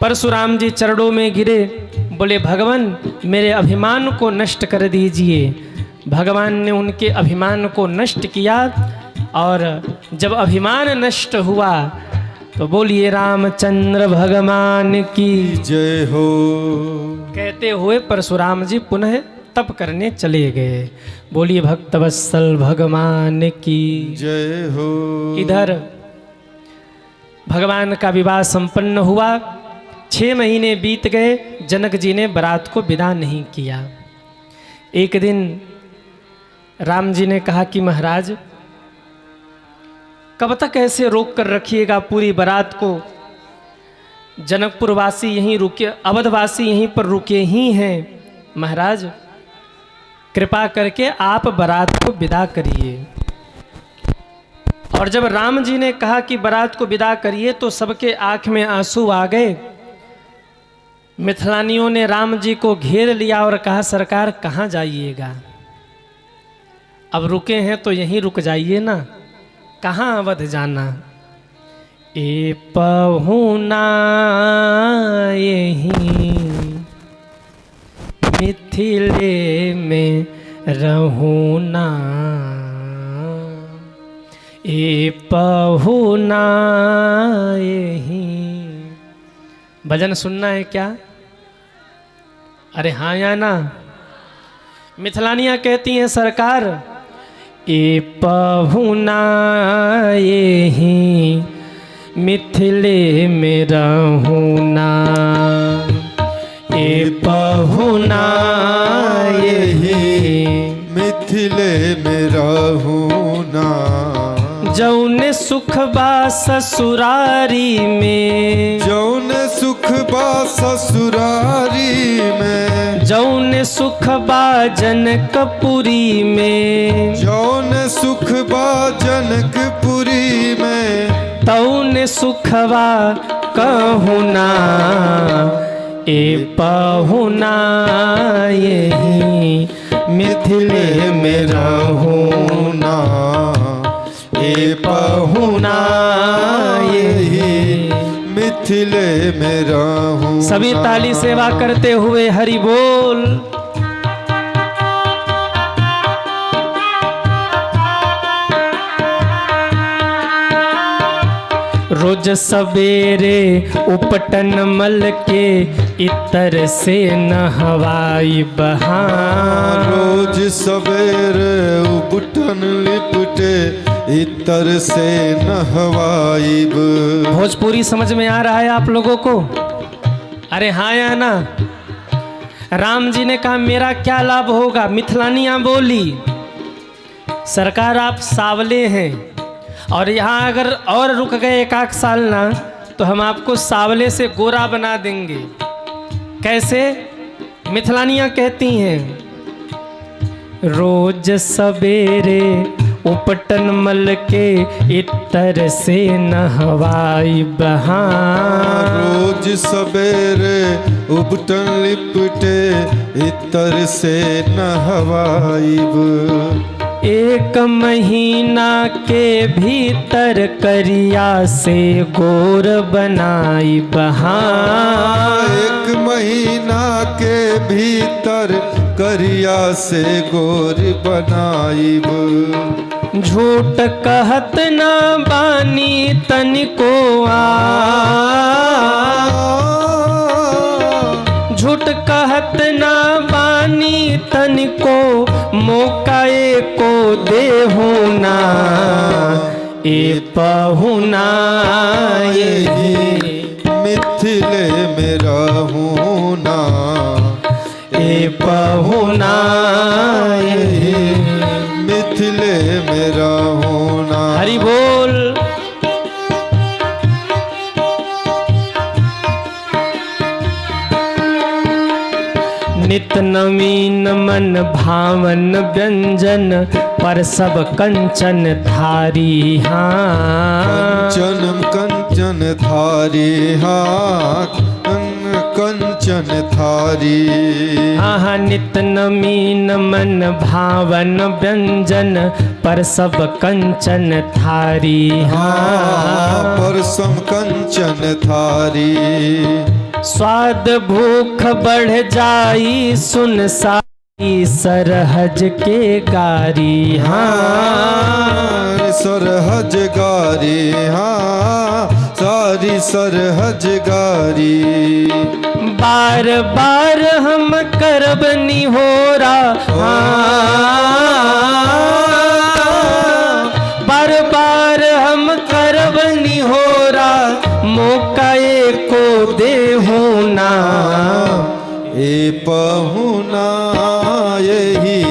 [SPEAKER 1] परशुराम जी चरणों में गिरे, बोले भगवान मेरे अभिमान को नष्ट कर दीजिए। भगवान ने उनके अभिमान को नष्ट किया, और जब अभिमान नष्ट हुआ तो बोलिए रामचंद्र भगवान की
[SPEAKER 2] जय हो।
[SPEAKER 1] कहते हुए परशुराम जी पुनः तप करने चले गए। बोलिए भक्तवत्सल भगवान की
[SPEAKER 2] जय हो।
[SPEAKER 1] इधर भगवान का विवाह संपन्न हुआ। 6 महीने बीत गए, जनक जी ने बारात को विदा नहीं किया। एक दिन राम जी ने कहा कि महाराज कब तक ऐसे रोक कर रखिएगा पूरी बारात को, जनकपुर वासी यहीं रुके, अवधवासी यहीं पर रुके ही हैं, महाराज कृपा करके आप बारात को विदा करिए। और जब राम जी ने कहा कि बारात को विदा करिए तो सबके आंख में आंसू आ गए। मिथिलानियों ने राम जी को घेर लिया और कहा सरकार कहाँ जाइएगा, अब रुके हैं तो यहीं रुक जाइए ना, कहाँ अवध जाना। ए पहुना यहीं मिथिले में रहूँ ना, ए पहुना यहीं। भजन सुनना है क्या? अरे हाँ या ना? मिथिलानियाँ कहती हैं सरकार ए पहुना यहीं मिथिले में रहूना ए पहुना यही
[SPEAKER 2] मिथिले में रहूना
[SPEAKER 1] जौने सुख बा ससुरारी में
[SPEAKER 2] जौन सुख बा ससुरारी में
[SPEAKER 1] जौने सुख बा जनकपुरी में
[SPEAKER 2] जौन सुख बा जनकपुरी में
[SPEAKER 1] तौने सुखवा कहुना ए पहुना यही मिथिले में रहूना ए पहुना यही
[SPEAKER 2] मिथिले में रहूं।
[SPEAKER 1] सभी ताली सेवा करते हुए हरि बोल। रोज सवेरे उपटन मल के इतर से नहवाई बहार
[SPEAKER 2] रोज सवेरे उपटन लिपटे इतर से नहवाइब।
[SPEAKER 1] भोजपुरी समझ में आ रहा है आप लोगों को? अरे हाँ या ना? राम जी ने कहा मेरा क्या लाभ होगा? मिथिलानिया बोली सरकार आप सावले हैं और यहाँ अगर और रुक गए एक आध साल ना तो हम आपको सावले से गोरा बना देंगे। कैसे? मिथिलानिया कहती हैं रोज सवेरे उपटन मल के इतर से नहवाई बहार
[SPEAKER 2] रोज सवेरे उपटन लिपटे इतर से नहवाइब।
[SPEAKER 1] एक महीना के भीतर करिया से गोर बनाई बहार
[SPEAKER 2] एक महीना के भीतर करिया से गोर बनाइब।
[SPEAKER 1] झूठ कहत ना बानी तनिको झूठ कहत ना बानी तनिको मौका को देहुना ए पहुना यही
[SPEAKER 2] मिथिले में रहूना
[SPEAKER 1] ए पहुना यही
[SPEAKER 2] मिथिले में रहूना।
[SPEAKER 1] हरि बोल। नित नवीन मन भावन व्यंजन पर सब कंचन धारी हाँ
[SPEAKER 2] कंचन कंचन धारी हाँ कंचन धारी
[SPEAKER 1] हाँ हाँ नित नवीन मन भावन व्यंजन पर सब कंचन थारी हाँ
[SPEAKER 2] पर सब कंचन धारी।
[SPEAKER 1] स्वाद भूख बढ़ जाई सुन सारी सरहज के गारी हाँ
[SPEAKER 2] सरहज गारी हाँ सारी सरहज गारी।
[SPEAKER 1] बार बार हम करब निहोरा बार बार हम करब निहोरा मौका को देहुना
[SPEAKER 2] ए पहुना यही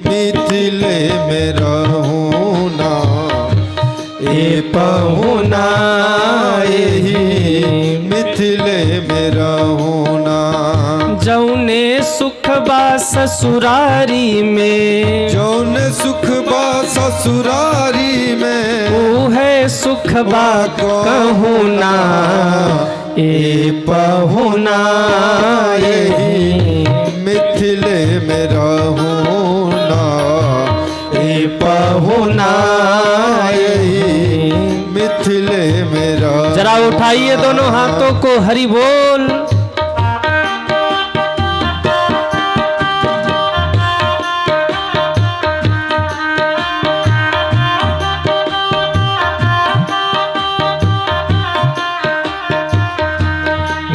[SPEAKER 2] मिथिले में रहूना ए पहुना यही मिथिले में रहूना।
[SPEAKER 1] जौने सुख बा ससुरारी में
[SPEAKER 2] जौन सुख बा ससुरारी में
[SPEAKER 1] वो है सुख बा कहुना ए पहुना यही
[SPEAKER 2] मिथिले में रहूना
[SPEAKER 1] ए पहुना
[SPEAKER 2] यही मिथिले में रहूना।
[SPEAKER 1] जरा उठाइए दोनों हाथों को हरि बोल।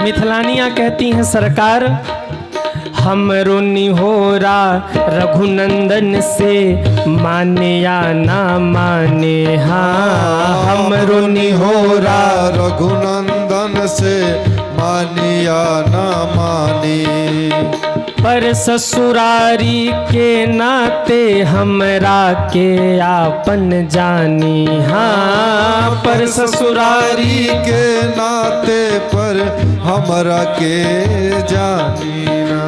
[SPEAKER 1] मिथिलानिया कहती हैं सरकार हमरो निहोरा रघुनंदन से, माने या ना माने। हाँ हमरो निहोरा
[SPEAKER 2] रघुनंदन से, मानिया ना मानी।
[SPEAKER 1] पर ससुरारी के नाते हमरा के आपन जानी। हाँ पर ससुरारी
[SPEAKER 2] के नाते पर हमरा के जानी ना।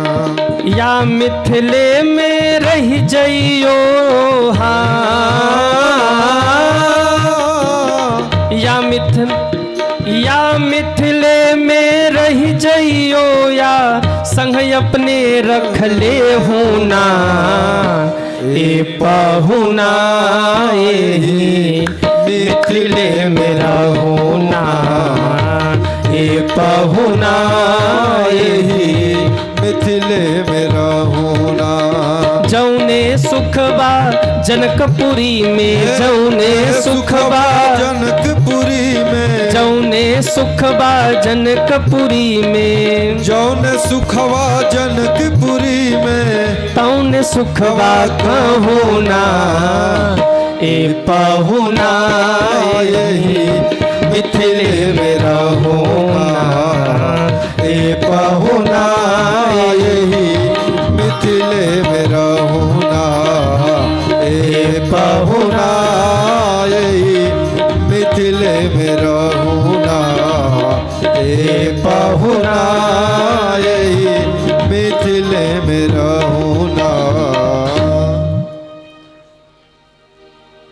[SPEAKER 1] या मिथिले में रह जइयो। हाँ या मिथिले में रह जइयो, या संग अपने रख ले होना। ए पहुना मिथिले में रहोना। ए पहुना
[SPEAKER 2] मिथिले में रहोना।
[SPEAKER 1] जौने सुखबा जनकपुरी में, जौने सुखबा
[SPEAKER 2] जनकपुरी में,
[SPEAKER 1] जौने सुखबा जनकपुरी में,
[SPEAKER 2] जौने सुखवा जनकपुरी में,
[SPEAKER 1] तौने सुखबा कहुना। ए पहुना यही मिथिले में रहोना। ए पहुना यही मिथिले में रहोना। ए पहुना यही मिथिले में रहोना। ए पहुना यही मिथिले में रहोना।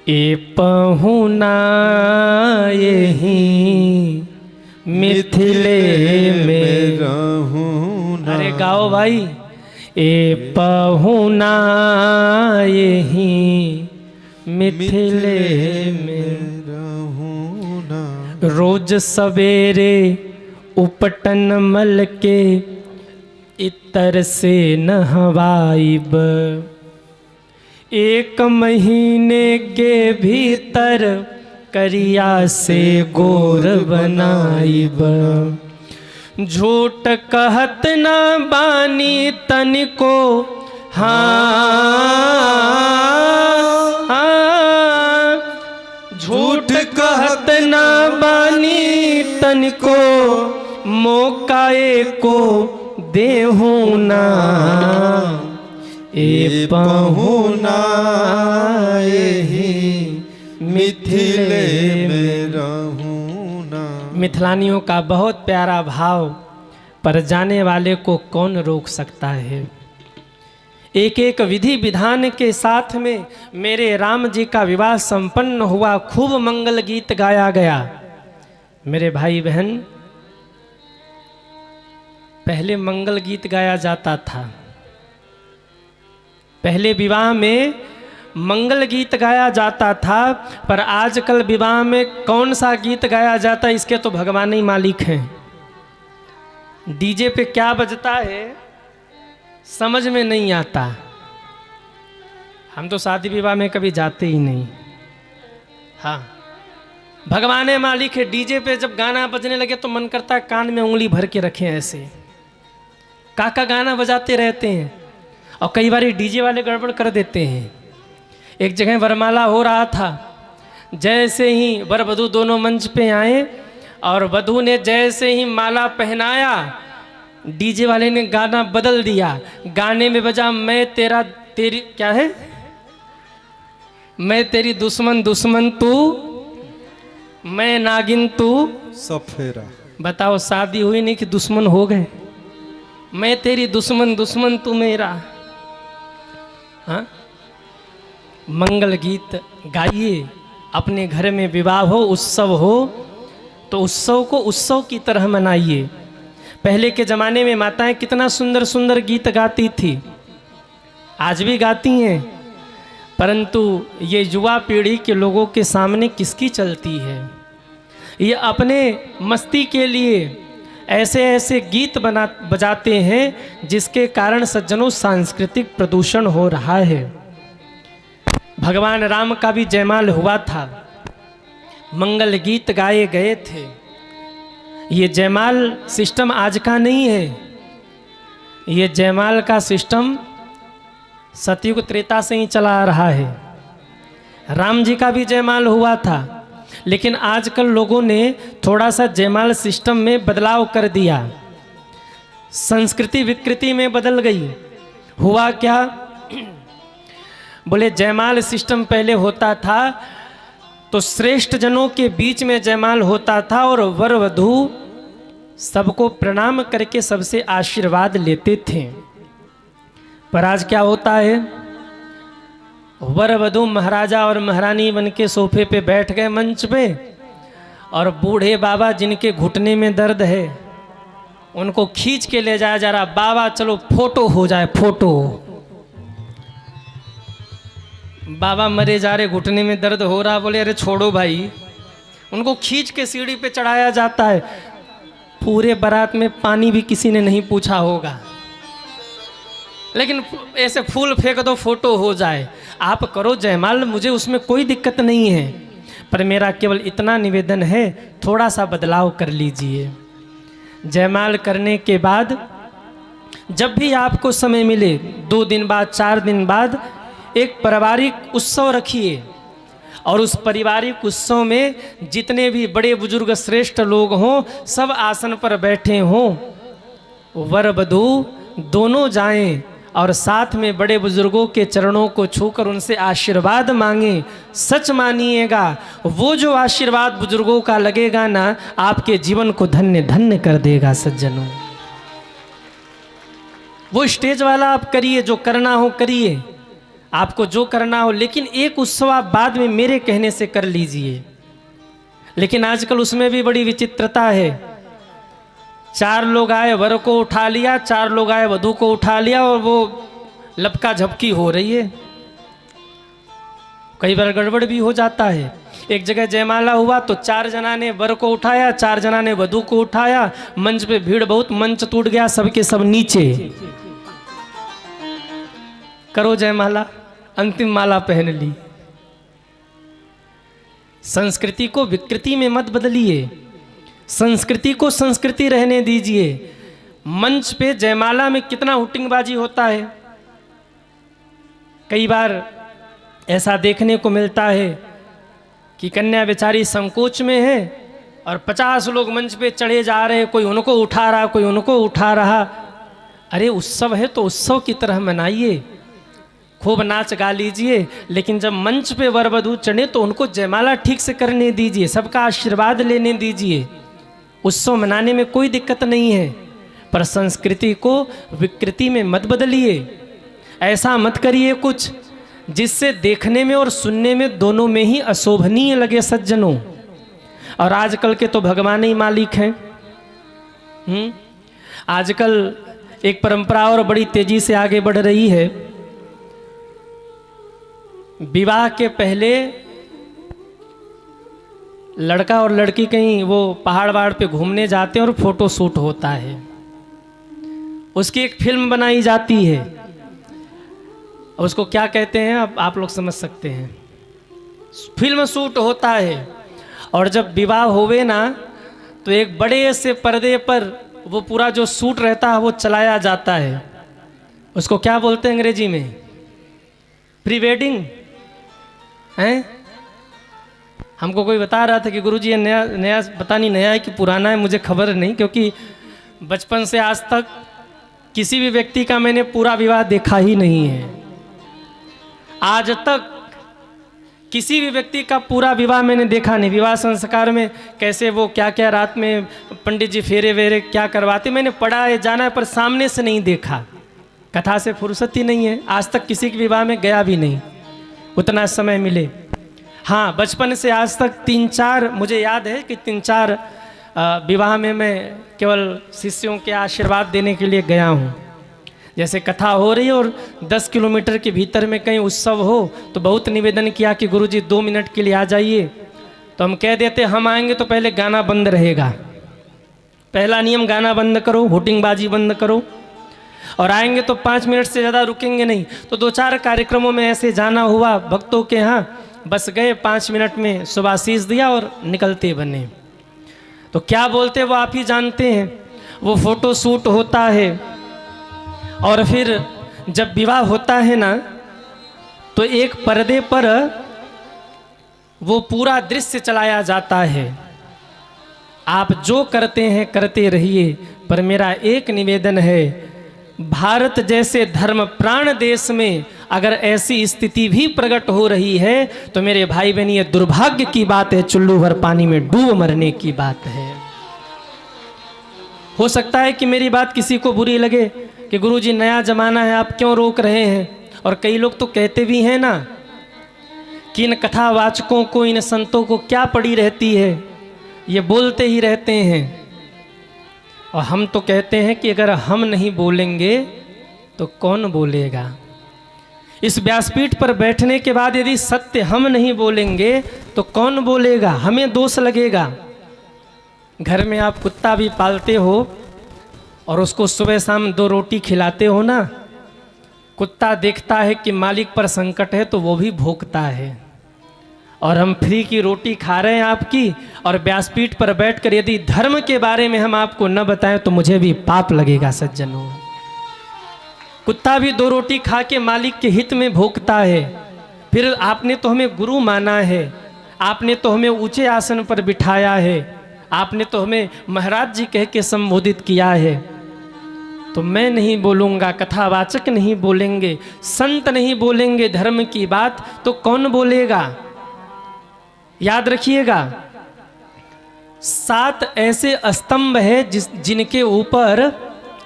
[SPEAKER 1] ए पहुना यही मिथिले में
[SPEAKER 2] रहोना।
[SPEAKER 1] अरे गाओ भाई। ए पहुना यही मिथिले में
[SPEAKER 2] रहोना।
[SPEAKER 1] रोज सवेरे उपटन मल के, इतर से नहवाइब। एक महीने के भीतर करिया से गोर बनाइब। झूठ कहत न बानी तनिको। हाँ झूठ कहत न बानी तनिको, मौकाए को देहू ना। ए पहुना यही मिथिले में
[SPEAKER 2] रहोना।
[SPEAKER 1] मिथिलानियों का बहुत प्यारा भाव, पर जाने वाले को कौन रोक सकता है। एक एक विधि विधान के साथ में मेरे राम जी का विवाह संपन्न हुआ। खूब मंगल गीत गाया गया। मेरे भाई बहन, पहले मंगल गीत गाया जाता था। पहले विवाह में मंगल गीत गाया जाता था, पर आजकल विवाह में कौन सा गीत गाया जाता है इसके तो भगवान ही मालिक हैं। डीजे पे क्या बजता है समझ में नहीं आता। हम तो शादी विवाह में कभी जाते ही नहीं। हाँ भगवान है मालिक है। डीजे पे जब गाना बजने लगे तो मन करता है कान में उंगली भर के रखें ऐसे। काका गाना बजाते रहते हैं और कई बार डीजे वाले गड़बड़ कर देते हैं। एक जगह वरमाला हो रहा था, जैसे ही वर वधू दोनों मंच पे आए और वधू ने जैसे ही माला पहनाया, डीजे वाले ने गाना बदल दिया। गाने में बजा मैं तेरी क्या है, मैं तेरी दुश्मन दुश्मन तू, मैं नागिन तू
[SPEAKER 2] सफेरा।
[SPEAKER 1] बताओ शादी हुई नहीं कि दुश्मन हो गए। मैं तेरी दुश्मन दुश्मन तू मेरा। हाँ मंगल गीत गाइए। अपने घर में विवाह हो, उत्सव हो तो उत्सव को उत्सव की तरह मनाइए। पहले के ज़माने में माताएं कितना सुंदर सुंदर गीत गाती थी, आज भी गाती हैं, परंतु ये युवा पीढ़ी के लोगों के सामने किसकी चलती है। ये अपने मस्ती के लिए ऐसे ऐसे गीत बजाते हैं जिसके कारण सज्जनों सांस्कृतिक प्रदूषण हो रहा है। भगवान राम का भी जयमाल हुआ था, मंगल गीत गाए गए थे। ये जयमाल सिस्टम आज का नहीं है। ये जयमाल का सिस्टम सतयुग त्रेता से ही चला आ रहा है। राम जी का भी जयमाल हुआ था, लेकिन आजकल लोगों ने थोड़ा सा जयमाल सिस्टम में बदलाव कर दिया, संस्कृति विकृति में बदल गई। हुआ क्या, बोले जयमाल सिस्टम पहले होता था तो श्रेष्ठ जनों के बीच में जयमाल होता था और वर वधू सबको प्रणाम करके सबसे आशीर्वाद लेते थे। पर आज क्या होता है, वर वधू महाराजा और महारानी बन के सोफे पे बैठ गए मंच पे, और बूढ़े बाबा जिनके घुटने में दर्द है उनको खींच के ले जाया जा रहा, बाबा चलो फोटो हो जाए फोटो। बाबा मरे जा रहे, घुटने में दर्द हो रहा, बोले अरे छोड़ो भाई। उनको खींच के सीढ़ी पे चढ़ाया जाता है। पूरे बारात में पानी भी किसी ने नहीं पूछा होगा, लेकिन ऐसे फूल फेंक दो फोटो हो जाए। आप करो जयमाल, मुझे उसमें कोई दिक्कत नहीं है, पर मेरा केवल इतना निवेदन है थोड़ा सा बदलाव कर लीजिए। जयमाल करने के बाद जब भी आपको समय मिले, 2 दिन बाद 4 दिन बाद एक पारिवारिक उत्सव रखिए, और उस पारिवारिक उत्सव में जितने भी बड़े बुजुर्ग श्रेष्ठ लोग हों सब आसन पर बैठे हों, वर वधू दोनों जाएं और साथ में बड़े बुजुर्गों के चरणों को छूकर उनसे आशीर्वाद मांगें। सच मानिएगा वो जो आशीर्वाद बुजुर्गों का लगेगा ना, आपके जीवन को धन्य धन्य कर देगा। सज्जनों, वो स्टेज वाला आप करिए, जो करना हो करिए, आपको जो करना हो, लेकिन एक उत्सव आप बाद में मेरे कहने से कर लीजिए। लेकिन आजकल उसमें भी बड़ी विचित्रता है। 4 लोग आए वर को उठा लिया, 4 लोग आए वधू को उठा लिया, और वो लपका झपकी हो रही है। कई बार गड़बड़ भी हो जाता है। एक जगह जयमाला हुआ तो 4 जना ने वर को उठाया, 4 जना ने वधू को उठाया, मंच पे भीड़ बहुत, मंच टूट गया, सबके सब नीचे। करो जयमाला, अंतिम माला पहन ली। संस्कृति को विकृति में मत बदलिए, संस्कृति को संस्कृति रहने दीजिए। मंच पे जयमाला में कितना हुटिंगबाजी होता है। कई बार ऐसा देखने को मिलता है कि कन्या बेचारी संकोच में है और 50 लोग मंच पे चढ़े जा रहे हैं, कोई उनको उठा रहा, कोई उनको उठा रहा। अरे उत्सव है तो उत्सव की तरह मनाइए, खूब नाच गा लीजिए, लेकिन जब मंच पे वर वधू चढ़े तो उनको जयमाला ठीक से करने दीजिए, सबका आशीर्वाद लेने दीजिए। उत्सव मनाने में कोई दिक्कत नहीं है, पर संस्कृति को विकृति में मत बदलिए। ऐसा मत करिए कुछ जिससे देखने में और सुनने में दोनों में ही अशोभनीय लगे। सज्जनों, और आजकल के तो भगवान ही मालिक हैं। आजकल एक परंपरा और बड़ी तेजी से आगे बढ़ रही है। विवाह के पहले लड़का और लड़की कहीं वो पहाड़ वहाड़ पे घूमने जाते हैं और फोटो शूट होता है, उसकी एक फिल्म बनाई जाती है। उसको क्या कहते हैं अब आप लोग समझ सकते हैं। फिल्म शूट होता है, और जब विवाह होवे ना तो एक बड़े से पर्दे पर वो पूरा जो शूट रहता है वो चलाया जाता है। उसको क्या बोलते हैं अंग्रेजी में? प्री वेडिंग हैं। हमको कोई बता रहा था कि गुरुजी ये नया नया पता नहीं नया है कि पुराना है, मुझे खबर नहीं, क्योंकि बचपन से आज तक किसी भी व्यक्ति का मैंने पूरा विवाह देखा ही नहीं है। आज तक किसी भी व्यक्ति का पूरा विवाह मैंने देखा नहीं। विवाह संस्कार में कैसे वो क्या क्या रात में पंडित जी फेरे वेरे क्या करवाते, मैंने पढ़ा है जाना है, पर सामने से नहीं देखा। कथा से फुर्सत ही नहीं है, आज तक किसी के विवाह में गया भी नहीं, उतना समय मिले। हाँ, बचपन से आज तक 3-4 मुझे याद है कि 3-4 विवाह में मैं केवल शिष्यों के आशीर्वाद देने के लिए गया हूँ। जैसे कथा हो रही है और 10 किलोमीटर के भीतर में कहीं उत्सव हो तो बहुत निवेदन किया कि गुरुजी 2 मिनट के लिए आ जाइए, तो हम कह देते हम आएंगे तो पहले गाना बंद रहेगा। पहला नियम गाना बंद करो, हुटिंगबाजी बंद करो, और आएंगे तो 5 मिनट से ज़्यादा रुकेंगे नहीं। तो 2-4 कार्यक्रमों में ऐसे जाना हुआ भक्तों के यहाँ, बस गए 5 मिनट में शुभाशीष दिया और निकलते बने। तो क्या बोलते वो आप ही जानते हैं। वो फोटो शूट होता है, और फिर जब विवाह होता है ना, तो एक पर्दे पर वो पूरा दृश्य चलाया जाता है। आप जो करते हैं करते रहिए, पर मेरा एक निवेदन है, भारत जैसे धर्म प्राण देश में अगर ऐसी स्थिति भी प्रकट हो रही है तो मेरे भाई बहन ये दुर्भाग्य की बात है, चुल्लू भर पानी में डूब मरने की बात है। हो सकता है कि मेरी बात किसी को बुरी लगे कि गुरुजी नया जमाना है, आप क्यों रोक रहे हैं। और कई लोग तो कहते भी हैं ना कि इन कथावाचकों को, इन संतों को क्या पड़ी रहती है, ये बोलते ही रहते हैं। और हम तो कहते हैं कि अगर हम नहीं बोलेंगे तो कौन बोलेगा। इस व्यासपीठ पर बैठने के बाद यदि सत्य हम नहीं बोलेंगे तो कौन बोलेगा, हमें दोष लगेगा। घर में आप कुत्ता भी पालते हो और उसको सुबह शाम 2 रोटी खिलाते हो ना, कुत्ता देखता है कि मालिक पर संकट है तो वो भी भौंकता है। और हम फ्री की रोटी खा रहे हैं आपकी, और व्यासपीठ पर बैठकर यदि धर्म के बारे में हम आपको न बताएं तो मुझे भी पाप लगेगा सज्जनों। कुत्ता भी 2 रोटी खा के मालिक के हित में भौंकता है। फिर आपने तो हमें गुरु माना है, आपने तो हमें ऊंचे आसन पर बिठाया है, आपने तो हमें महाराज जी कह के संबोधित किया है, तो मैं नहीं बोलूँगा, कथावाचक नहीं बोलेंगे, संत नहीं बोलेंगे धर्म की बात, तो कौन बोलेगा। याद रखिएगा, 7 ऐसे स्तंभ है जिनके ऊपर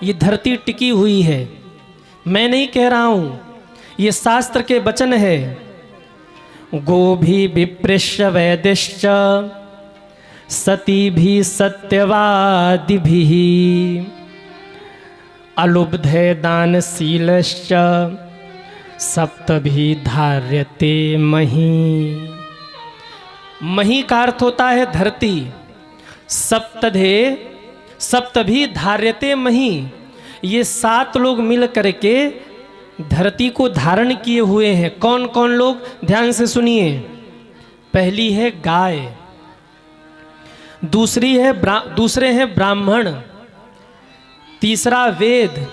[SPEAKER 1] ये धरती टिकी हुई है। मैं नहीं कह रहा हूँ, ये शास्त्र के वचन है। गोभी विप्रश्य वैदिश्च सती भी सत्यवादि भी अलुब्धे दानशीलश्च सप्तभी धार्यते मही। मही का अर्थ होता है धरती। सप्तभी धार्यते मही, ये 7 लोग मिल करके धरती को धारण किए हुए हैं। कौन कौन लोग, ध्यान से सुनिए। पहली है गाय, दूसरे हैं ब्राह्मण, तीसरा वेद,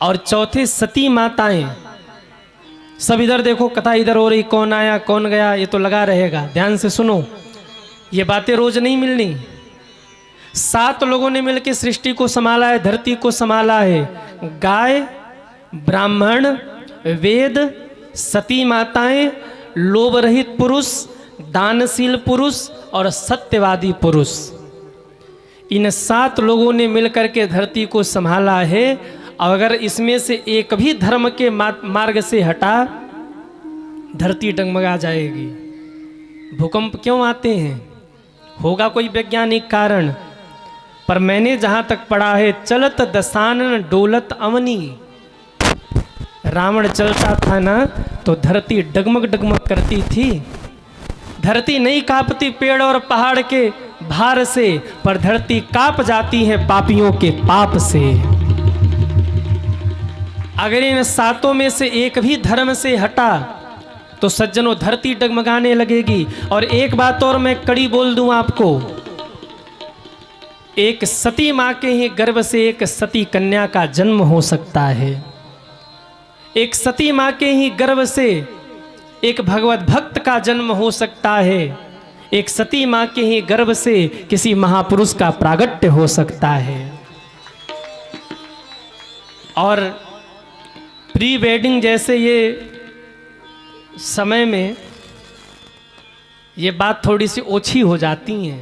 [SPEAKER 1] और चौथे सती माताएं। सब इधर देखो, कथा इधर हो रही, कौन आया कौन गया ये तो लगा रहेगा। ध्यान से सुनो, ये बातें रोज नहीं मिलनी। 7 लोगों ने मिलकर सृष्टि को संभाला है, धरती को संभाला है। गाय, ब्राह्मण, वेद, सती माताएं, लोभ रहित पुरुष, दानशील पुरुष और सत्यवादी पुरुष। इन 7 लोगों ने मिलकर के धरती को संभाला है। अगर इसमें से एक भी धर्म के मार्ग से हटा, धरती डगमगा जाएगी। भूकंप क्यों आते हैं, होगा कोई वैज्ञानिक कारण, पर मैंने जहां तक पढ़ा है, चलत दसानन डोलत अवनी। रावण चलता था ना तो धरती डगमग डगमग करती थी। धरती नहीं कांपती पेड़ और पहाड़ के भार से, पर धरती कांप जाती है पापियों के पाप से। अगर इन 7 में से एक भी धर्म से हटा तो सज्जनों धरती डगमगाने लगेगी। और एक बात और मैं कड़ी बोल दूं आपको, एक सती मां के ही गर्भ से एक सती कन्या का जन्म हो सकता है। एक सती मां के ही गर्भ से एक भगवत भक्त का जन्म हो सकता है। एक सती मां के ही गर्भ से किसी महापुरुष का प्रागट्य हो सकता है। और प्री वेडिंग जैसे ये समय में ये बात थोड़ी सी ओछी हो जाती हैं।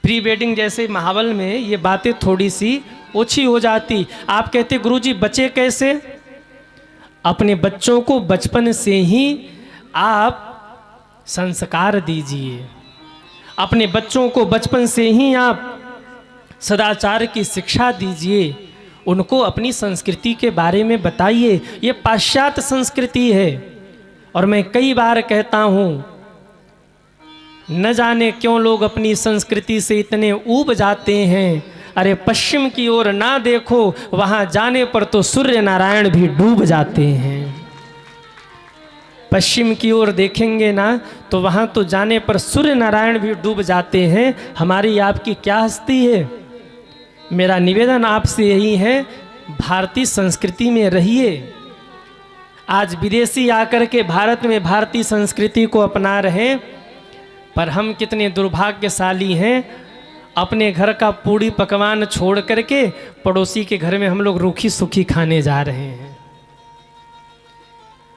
[SPEAKER 1] प्री वेडिंग जैसे माहौल में ये बातें थोड़ी सी ओछी हो जाती। आप कहते गुरुजी बचे कैसे? अपने बच्चों को बचपन से ही आप संस्कार दीजिए। अपने बच्चों को बचपन से ही आप सदाचार की शिक्षा दीजिए। उनको अपनी संस्कृति के बारे में बताइए। ये पाश्चात्य संस्कृति है। और मैं कई बार कहता हूँ, न जाने क्यों लोग अपनी संस्कृति से इतने ऊब जाते हैं। अरे पश्चिम की ओर ना देखो, वहाँ जाने पर तो सूर्य नारायण भी डूब जाते हैं। पश्चिम की ओर देखेंगे ना तो वहाँ तो जाने पर सूर्य नारायण भी डूब जाते हैं। हमारी आपकी क्या हस्ती है मेरा निवेदन आपसे यही है, भारतीय संस्कृति में रहिए। आज विदेशी आकर के भारत में भारतीय संस्कृति को अपना रहे, पर हम कितने दुर्भाग्यशाली हैं, अपने घर का पूड़ी पकवान छोड़ करके पड़ोसी के घर में हम लोग रूखी सूखी खाने जा रहे हैं।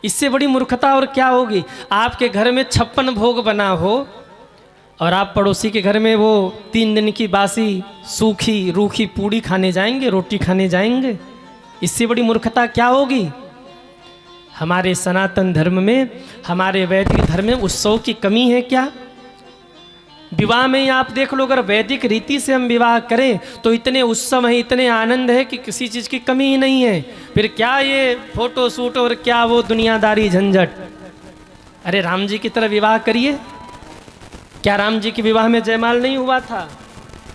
[SPEAKER 1] इससे बड़ी मूर्खता और क्या होगी। आपके घर में 56 भोग बना हो और आप पड़ोसी के घर में वो 3 दिन की बासी सूखी रूखी पूड़ी खाने जाएंगे, रोटी खाने जाएंगे। इससे बड़ी मूर्खता क्या होगी। हमारे सनातन धर्म में, हमारे वैदिक धर्म में उत्सव की कमी है क्या। विवाह में ही आप देख लो, अगर वैदिक रीति से हम विवाह करें तो इतने उत्सव हैं, इतने आनंद है कि किसी चीज़ की कमी ही नहीं है। फिर क्या ये फोटो शूट और क्या वो दुनियादारी झंझट। अरे राम जी की तरह विवाह करिए। क्या राम जी के विवाह में जयमाल नहीं हुआ था?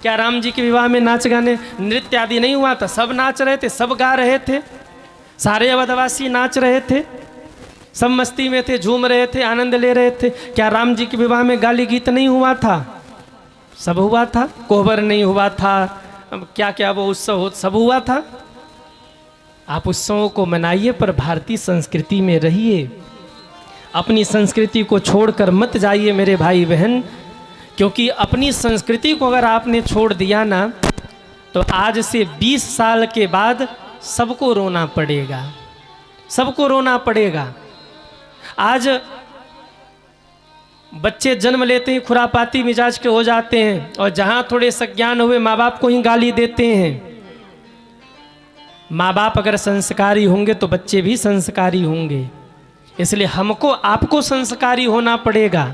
[SPEAKER 1] क्या राम जी के विवाह में नाच गाने नृत्य आदि नहीं हुआ था? सब नाच रहे थे, सब गा रहे थे, सारे अवधवासी नाच रहे थे, सब मस्ती में थे, झूम रहे थे, आनंद ले रहे थे। क्या राम जी के विवाह में गाली गीत नहीं हुआ था? सब हुआ था। कोहबर नहीं हुआ था, क्या क्या वो उत्सव हो, सब हुआ था। आप उत्सवों को मनाइए, पर भारतीय संस्कृति में रहिए। अपनी संस्कृति को छोड़कर मत जाइए मेरे भाई बहन, क्योंकि अपनी संस्कृति को अगर आपने छोड़ दिया ना, तो आज से 20 साल के बाद सबको रोना पड़ेगा, सबको रोना पड़ेगा। आज बच्चे जन्म लेते ही खुरापाती मिजाज के हो जाते हैं, और जहाँ थोड़े सज्ञान हुए माँ बाप को ही गाली देते हैं। माँ बाप अगर संस्कारी होंगे तो बच्चे भी संस्कारी होंगे। इसलिए हमको आपको संस्कारी होना पड़ेगा।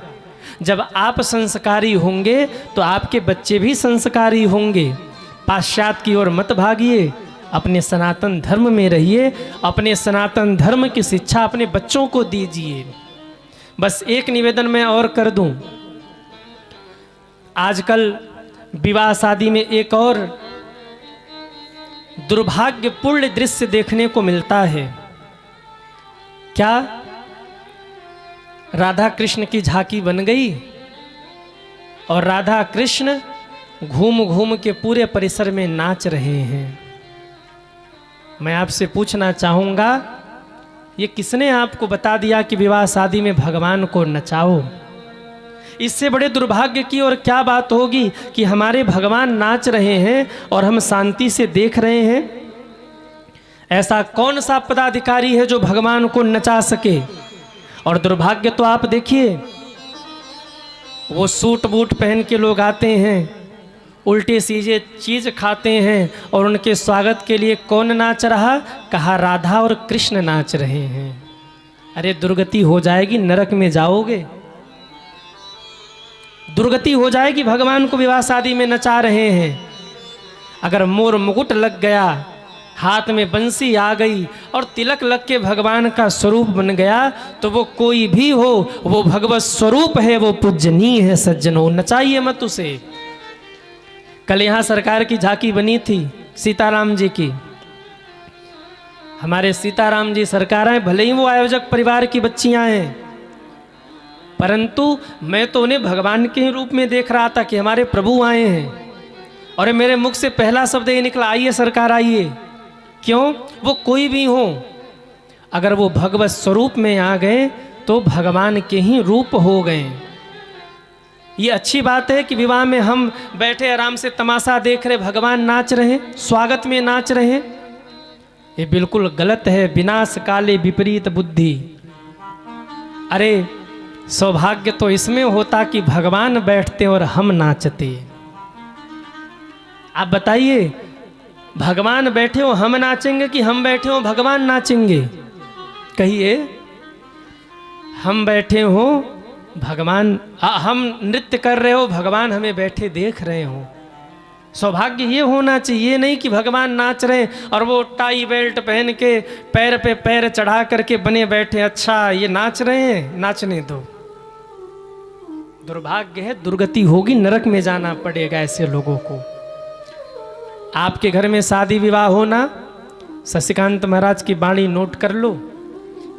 [SPEAKER 1] जब आप संस्कारी होंगे तो आपके बच्चे भी संस्कारी होंगे। पाश्चात्य की ओर मत भागिए, अपने सनातन धर्म में रहिए। अपने सनातन धर्म की शिक्षा अपने बच्चों को दीजिए। बस एक निवेदन मैं और कर दूं, आजकल विवाह शादी में एक और दुर्भाग्यपूर्ण दृश्य देखने को मिलता है। क्या राधा कृष्ण की झांकी बन गई और राधा कृष्ण घूम घूम के पूरे परिसर में नाच रहे हैं। मैं आपसे पूछना चाहूँगा, ये किसने आपको बता दिया कि विवाह शादी में भगवान को नचाओ? इससे बड़े दुर्भाग्य की और क्या बात होगी कि हमारे भगवान नाच रहे हैं और हम शांति से देख रहे हैं। ऐसा कौन सा पदाधिकारी है जो भगवान को नचा सके? और दुर्भाग्य तो आप देखिए, वो सूट बूट पहन के लोग आते हैं, उल्टे सीधे चीज़ खाते हैं, और उनके स्वागत के लिए कौन नाच रहा? कहा राधा और कृष्ण नाच रहे हैं। अरे दुर्गति हो जाएगी, नरक में जाओगे। दुर्गति हो जाएगी, भगवान को विवाह शादी में नचा रहे हैं। अगर मोर मुकुट लग गया, हाथ में बंसी आ गई और तिलक लग के भगवान का स्वरूप बन गया, तो वो कोई भी हो, वो भगवत स्वरूप है, वो पूजनीय है। सज्जनों, नचाइए मत उसे। कल यहाँ सरकार की झांकी बनी थी सीताराम जी की। हमारे सीताराम जी सरकार हैं, भले ही वो आयोजक परिवार की बच्चियां हैं, परंतु मैं तो उन्हें भगवान के रूप में देख रहा था कि हमारे प्रभु आए हैं। और मेरे मुख से पहला शब्द ये निकला, आइए सरकार आइए। क्यों? वो कोई भी हो, अगर वो भगवत स्वरूप में आ गए तो भगवान के ही रूप हो गए। ये अच्छी बात है कि विवाह में हम बैठे आराम से तमाशा देख रहे, भगवान नाच रहे, स्वागत में नाच रहे। ये बिल्कुल गलत है। विनाश काले विपरीत बुद्धि। अरे सौभाग्य तो इसमें होता कि भगवान बैठते और हम नाचते। आप बताइए, भगवान बैठे हो हम नाचेंगे कि हम बैठे हो भगवान नाचेंगे? कहिए। हम बैठे हो भगवान, हम नृत्य कर रहे हो, भगवान हमें बैठे देख रहे हो। सौभाग्य ये होना चाहिए, नहीं कि भगवान नाच रहे और वो टाई बेल्ट पहन के पैर पे पैर चढ़ा करके बने बैठे। अच्छा ये नाच रहे हैं, नाचने दो। दुर्भाग्य है, दुर्गति होगी, नरक में जाना पड़ेगा ऐसे लोगों को। आपके घर में शादी विवाह होना, शशिकांत महाराज की वाणी नोट कर लो।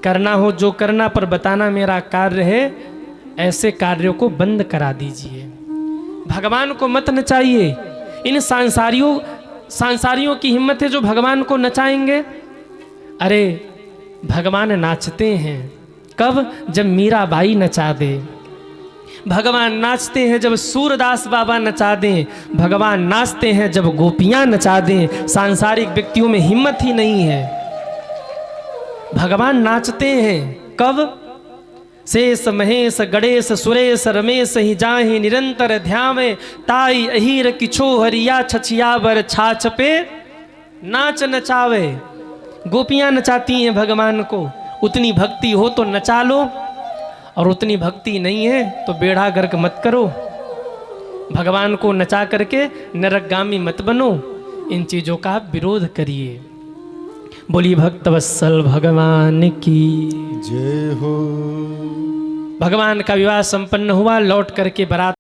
[SPEAKER 1] करना हो जो करना, पर बताना मेरा कार्य है, ऐसे कार्यों को बंद करा दीजिए। भगवान को मत नचाइए। इन सांसारियों सांसारियों की हिम्मत है जो भगवान को नचाएंगे? अरे भगवान नाचते हैं कब? जब मीराबाई नचा दे। भगवान नाचते हैं जब सूरदास बाबा नचा दें। भगवान नाचते हैं जब गोपियां नचा दें। सांसारिक व्यक्तियों में हिम्मत ही नहीं है। भगवान नाचते हैं कब? शेष महेश गणेश सुरेश रमेश ही जाहि निरंतर ध्यावे। ताई अहीर किछो हरिया छछियावर छाछ पे नाच नचावे। गोपियां नचाती हैं भगवान को। उतनी भक्ति हो तो नचा लो, और उतनी भक्ति नहीं है तो बेड़ा गर्क मत करो। भगवान को नचा करके नरकगामी मत बनो। इन चीज़ों का विरोध करिए। बोली भक्तवत्सल भगवान की
[SPEAKER 2] जय हो।
[SPEAKER 1] भगवान का विवाह संपन्न हुआ। लौट करके बारात